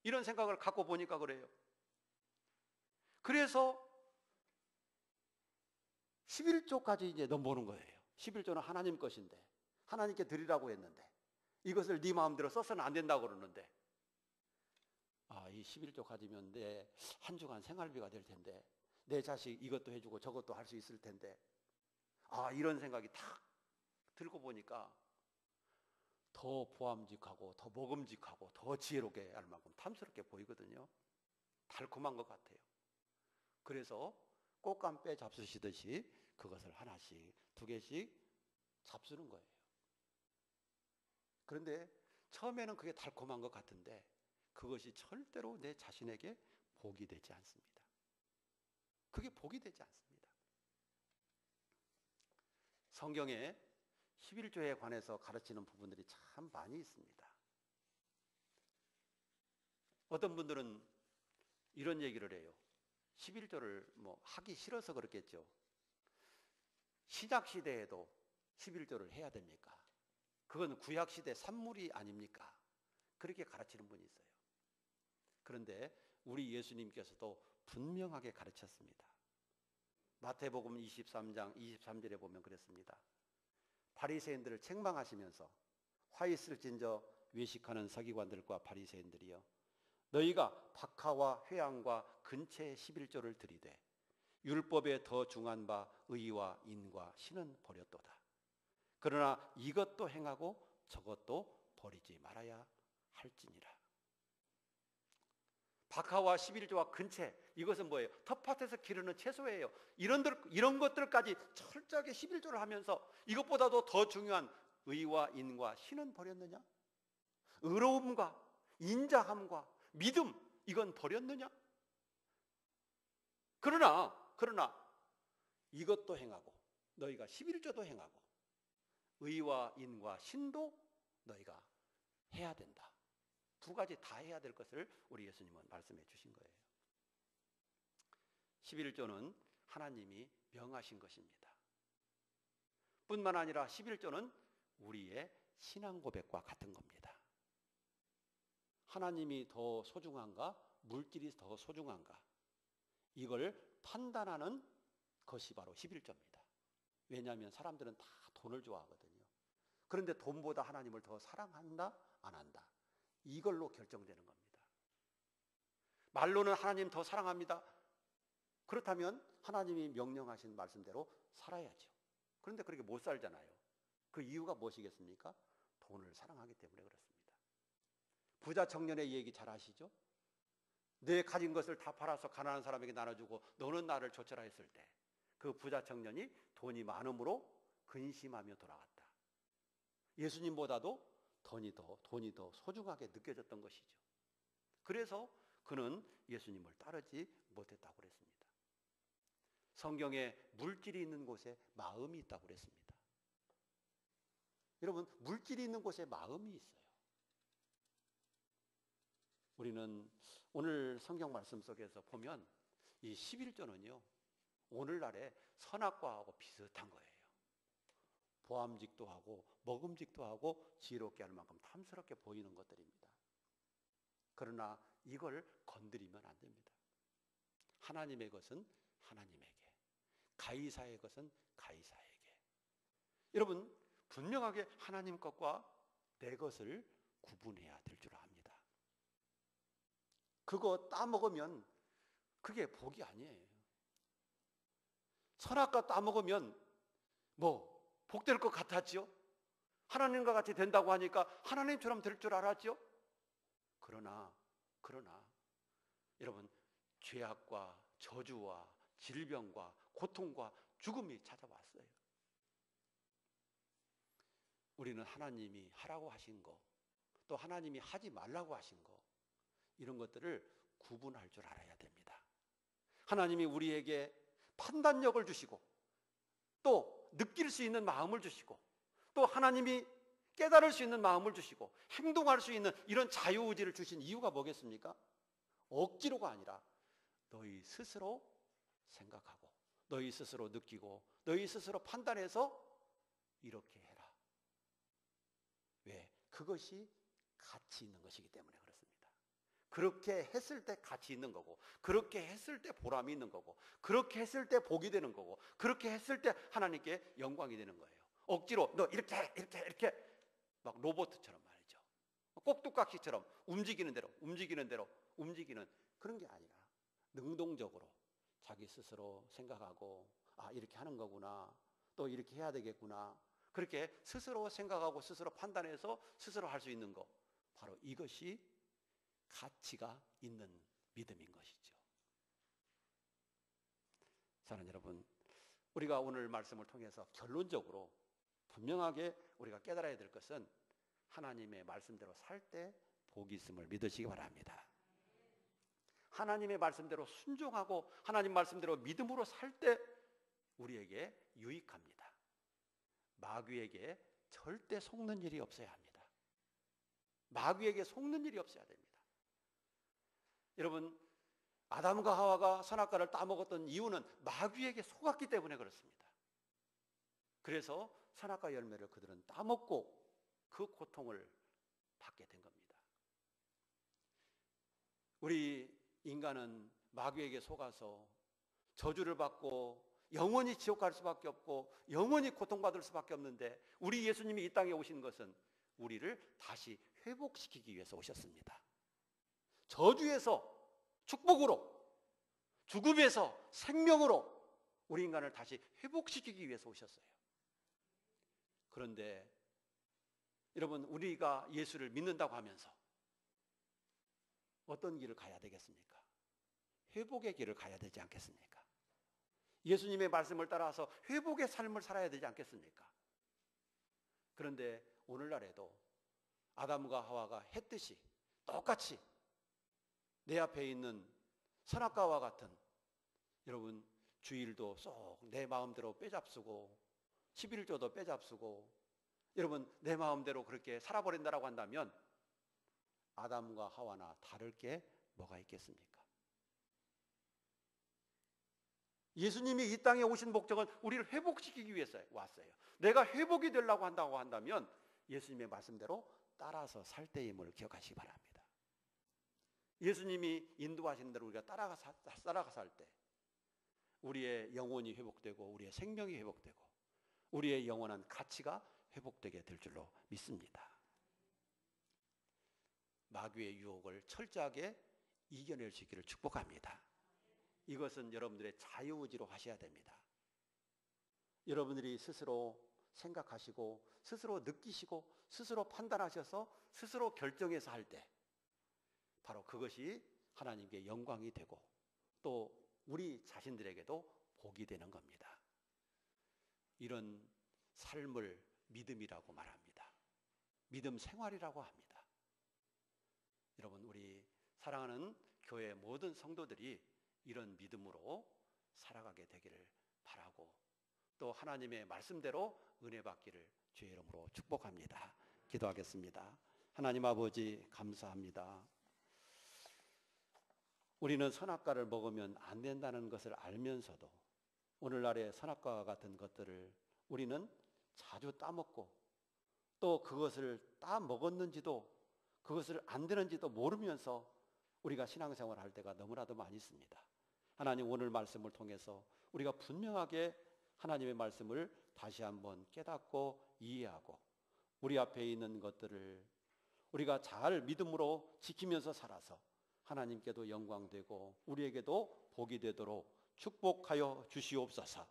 이런 생각을 갖고 보니까 그래요. 그래서 11조까지 이제 넘보는 거예요. 11조는 하나님 것인데, 하나님께 드리라고 했는데, 이것을 네 마음대로 써서는 안 된다고 그러는데, 이 11조 가지면 내 한 주간 생활비가 될 텐데, 내 자식 이것도 해주고 저것도 할 수 있을 텐데, 이런 생각이 탁 들고 보니까 더 보암직하고 더 먹음직하고 더 지혜롭게 할 만큼 탐스럽게 보이거든요. 달콤한 것 같아요. 그래서 꽃감 빼 잡수시듯이 그것을 하나씩 두 개씩 잡수는 거예요. 그런데 처음에는 그게 달콤한 것 같은데 그것이 절대로 내 자신에게 복이 되지 않습니다. 그게 복이 되지 않습니다. 성경에 11조에 관해서 가르치는 부분들이 참 많이 있습니다. 어떤 분들은 이런 얘기를 해요. 11조를 하기 싫어서 그렇겠죠. 신약 시대에도 11조를 해야 됩니까? 그건 구약 시대 산물이 아닙니까? 그렇게 가르치는 분이 있어요. 그런데 우리 예수님께서도 분명하게 가르쳤습니다. 마태복음 23장 23절에 보면 그랬습니다. 바리새인들을 책망하시면서 화 있을진저 외식하는 서기관들과 바리새인들이여, 너희가 박하와 회향과 근체의 11조를 들이되 율법에 더 중한 바 의와 인과 신은 버렸도다. 그러나 이것도 행하고 저것도 버리지 말아야 할지니라. 박하와 11조와 근체, 이것은 뭐예요? 텃밭에서 기르는 채소예요. 이런 것들까지 철저하게 11조를 하면서 이것보다도 더 중요한 의와 인과 신은 버렸느냐? 의로움과 인자함과 믿음, 이건 버렸느냐? 그러나 이것도 행하고 너희가 11조도 행하고 의와 인과 신도 너희가 해야 된다. 두 가지 다 해야 될 것을 우리 예수님은 말씀해 주신 거예요. 11조는 하나님이 명하신 것입니다. 뿐만 아니라 11조는 우리의 신앙 고백과 같은 겁니다. 하나님이 더 소중한가? 물질이 더 소중한가? 이걸 판단하는 것이 바로 11조입니다. 왜냐하면 사람들은 다 돈을 좋아하거든요. 그런데 돈보다 하나님을 더 사랑한다? 안 한다? 이걸로 결정되는 겁니다. 말로는 하나님 더 사랑합니다. 그렇다면 하나님이 명령하신 말씀대로 살아야죠. 그런데 그렇게 못 살잖아요. 그 이유가 무엇이겠습니까? 돈을 사랑하기 때문에 그렇습니다. 부자 청년의 얘기 잘 아시죠? 내 가진 것을 다 팔아서 가난한 사람에게 나눠주고 너는 나를 조처라 했을 때 그 부자 청년이 돈이 많음으로 근심하며 돌아갔다. 예수님보다도 돈이 더 소중하게 느껴졌던 것이죠. 그래서 그는 예수님을 따르지 못했다고 그랬습니다. 성경에 물질이 있는 곳에 마음이 있다고 그랬습니다. 여러분, 물질이 있는 곳에 마음이 있어요. 우리는 오늘 성경 말씀 속에서 보면 이 11조는요, 오늘날의 선악과하고 비슷한 거예요. 보암직도 하고 먹음직도 하고 지혜롭게 할 만큼 탐스럽게 보이는 것들입니다. 그러나 이걸 건드리면 안 됩니다. 하나님의 것은 하나님에게, 가이사의 것은 가이사에게. 여러분, 분명하게 하나님 것과 내 것을 구분해야 될 줄 압니다. 그거 따먹으면 그게 복이 아니에요. 선악과 따먹으면 복될 것 같았죠? 하나님과 같이 된다고 하니까 하나님처럼 될 줄 알았죠? 그러나 여러분, 죄악과 저주와 질병과 고통과 죽음이 찾아왔어요. 우리는 하나님이 하라고 하신 거, 또 하나님이 하지 말라고 하신 거, 이런 것들을 구분할 줄 알아야 됩니다. 하나님이 우리에게 판단력을 주시고 또 느낄 수 있는 마음을 주시고 또 하나님이 깨달을 수 있는 마음을 주시고 행동할 수 있는 이런 자유의지를 주신 이유가 뭐겠습니까? 억지로가 아니라 너희 스스로 생각하고 너희 스스로 느끼고 너희 스스로 판단해서 이렇게 해라. 왜? 그것이 가치 있는 것이기 때문에 그렇습니다. 그렇게 했을 때 가치 있는 거고, 그렇게 했을 때 보람이 있는 거고, 그렇게 했을 때 복이 되는 거고, 그렇게 했을 때 하나님께 영광이 되는 거예요. 억지로 너 이렇게 해, 이렇게 막 로봇처럼 말이죠. 꼭두각시처럼 움직이는 대로 움직이는 그런 게 아니라 능동적으로 자기 스스로 생각하고 이렇게 하는 거구나, 또 이렇게 해야 되겠구나, 그렇게 스스로 생각하고 스스로 판단해서 스스로 할 수 있는 거, 바로 이것이 가치가 있는 믿음인 것이죠. 사랑하는 여러분, 우리가 오늘 말씀을 통해서 결론적으로 분명하게 우리가 깨달아야 될 것은 하나님의 말씀대로 살 때 복이 있음을 믿으시기 바랍니다. 하나님의 말씀대로 순종하고 하나님 말씀대로 믿음으로 살 때 우리에게 유익합니다. 마귀에게 절대 속는 일이 없어야 합니다. 마귀에게 속는 일이 없어야 됩니다. 여러분, 아담과 하와가 선악과를 따먹었던 이유는 마귀에게 속았기 때문에 그렇습니다. 그래서 선악과 열매를 그들은 따먹고 그 고통을 받게 된 겁니다. 우리 인간은 마귀에게 속아서 저주를 받고 영원히 지옥 갈 수밖에 없고 영원히 고통받을 수밖에 없는데, 우리 예수님이 이 땅에 오신 것은 우리를 다시 회복시키기 위해서 오셨습니다. 저주에서 축복으로, 죽음에서 생명으로 우리 인간을 다시 회복시키기 위해서 오셨어요. 그런데 여러분, 우리가 예수를 믿는다고 하면서 어떤 길을 가야 되겠습니까? 회복의 길을 가야 되지 않겠습니까? 예수님의 말씀을 따라서 회복의 삶을 살아야 되지 않겠습니까? 그런데 오늘날에도 아담과 하와가 했듯이 똑같이 내 앞에 있는 선악과와 같은, 여러분, 주일도 쏙 내 마음대로 빼잡수고 11조도 빼잡수고 여러분 내 마음대로 그렇게 살아버린다라고 한다면 아담과 하와나 다를 게 뭐가 있겠습니까? 예수님이 이 땅에 오신 목적은 우리를 회복시키기 위해서 왔어요. 내가 회복이 되려고 한다고 한다면 예수님의 말씀대로 따라서 살 때임을 기억하시기 바랍니다. 예수님이 인도하시는 대로 우리가 따라가 살 때 우리의 영혼이 회복되고 우리의 생명이 회복되고 우리의 영원한 가치가 회복되게 될 줄로 믿습니다. 마귀의 유혹을 철저하게 이겨낼 수 있기를 축복합니다. 이것은 여러분들의 자유의지로 하셔야 됩니다. 여러분들이 스스로 생각하시고 스스로 느끼시고 스스로 판단하셔서 스스로 결정해서 할 때 바로 그것이 하나님께 영광이 되고 또 우리 자신들에게도 복이 되는 겁니다. 이런 삶을 믿음이라고 말합니다. 믿음 생활이라고 합니다. 여러분, 우리 사랑하는 교회 모든 성도들이 이런 믿음으로 살아가게 되기를 바라고 또 하나님의 말씀대로 은혜 받기를 주의 이름으로 축복합니다. 기도하겠습니다. 하나님 아버지, 감사합니다. 우리는 선악과를 먹으면 안 된다는 것을 알면서도 오늘날의 선악과와 같은 것들을 우리는 자주 따먹고 또 그것을 따먹었는지도 그것을 안 되는지도 모르면서 우리가 신앙생활을 할 때가 너무나도 많이 있습니다. 하나님, 오늘 말씀을 통해서 우리가 분명하게 하나님의 말씀을 다시 한번 깨닫고 이해하고 우리 앞에 있는 것들을 우리가 잘 믿음으로 지키면서 살아서 하나님께도 영광되고 우리에게도 복이 되도록 축복하여 주시옵소서.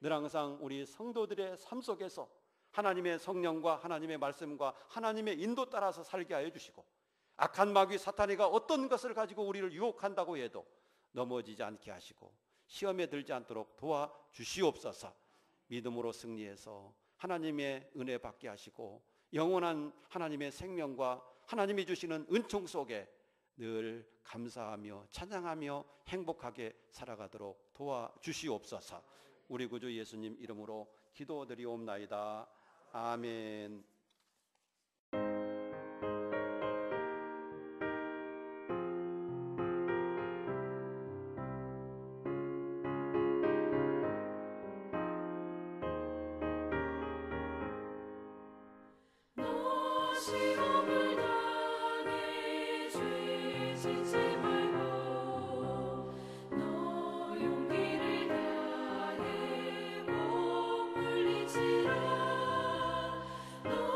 늘 항상 우리 성도들의 삶 속에서 하나님의 성령과 하나님의 말씀과 하나님의 인도 따라서 살게 하여 주시고 악한 마귀 사탄이가 어떤 것을 가지고 우리를 유혹한다고 해도 넘어지지 않게 하시고 시험에 들지 않도록 도와주시옵소서. 믿음으로 승리해서 하나님의 은혜 받게 하시고 영원한 하나님의 생명과 하나님이 주시는 은총 속에 늘 감사하며 찬양하며 행복하게 살아가도록 도와주시옵소서. 우리 구주 예수님 이름으로 기도드리옵나이다. 아멘. 너 시험을 당해 죄 짓지 말고 너 용기를 다해 못 물리치라. 너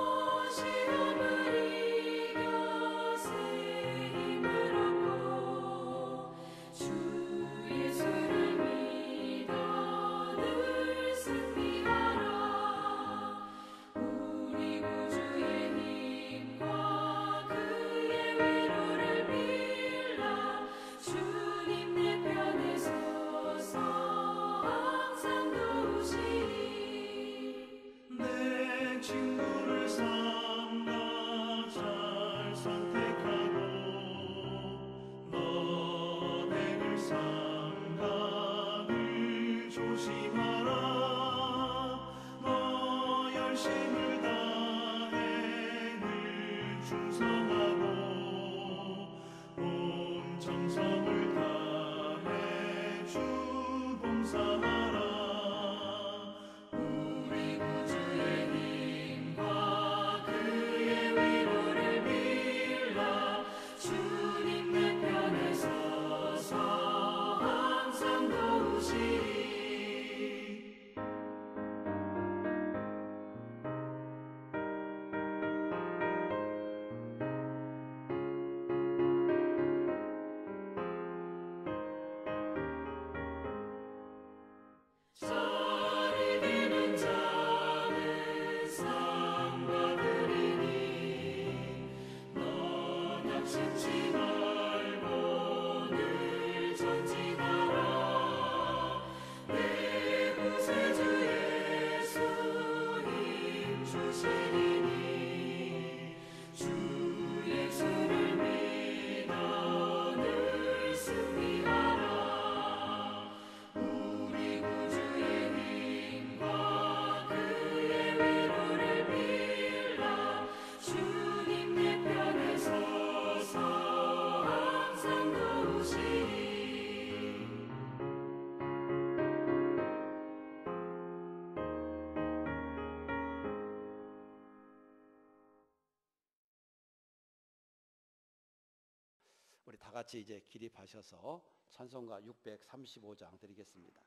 다 같이 이제 기립하셔서 찬송가 635장 드리겠습니다.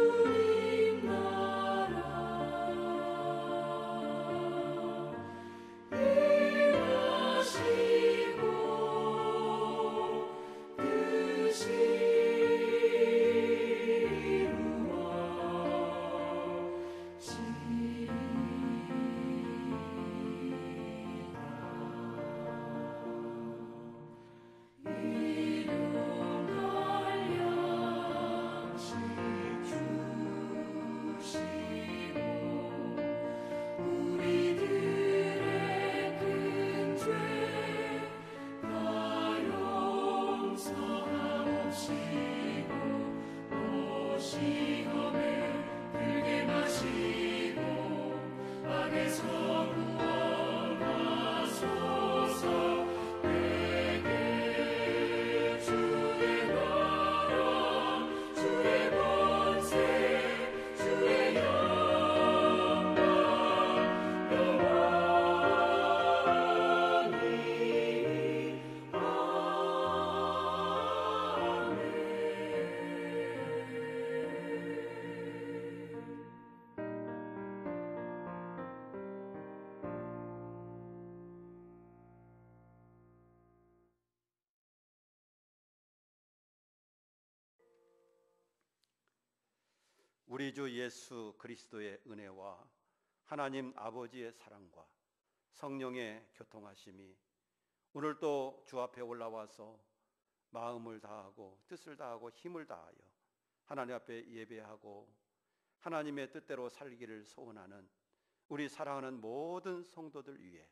주님 나라 일하시고 뜻이 우리들의 큰 죄 다 용서하옵시고 또 시험에 들게 마시고 악에서 구원하소서. 내게 주의 나라 주의 권세 주의 영광 영원히 우리 주 예수 그리스도의 은혜와 하나님 아버지의 사랑과 성령의 교통하심이 오늘 또 주 앞에 올라와서 마음을 다하고 뜻을 다하고 힘을 다하여 하나님 앞에 예배하고 하나님의 뜻대로 살기를 소원하는 우리 사랑하는 모든 성도들 위해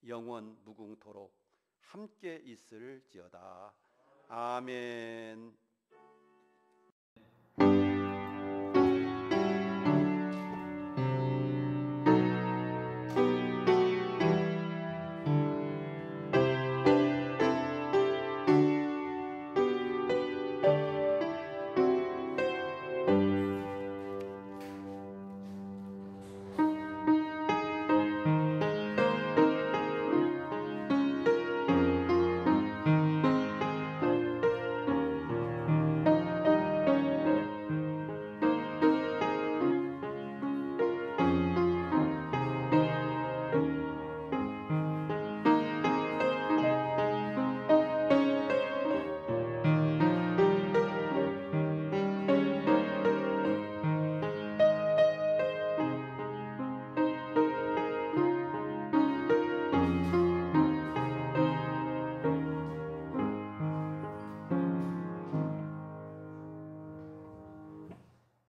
영원 무궁토록 함께 있을지어다. 아멘.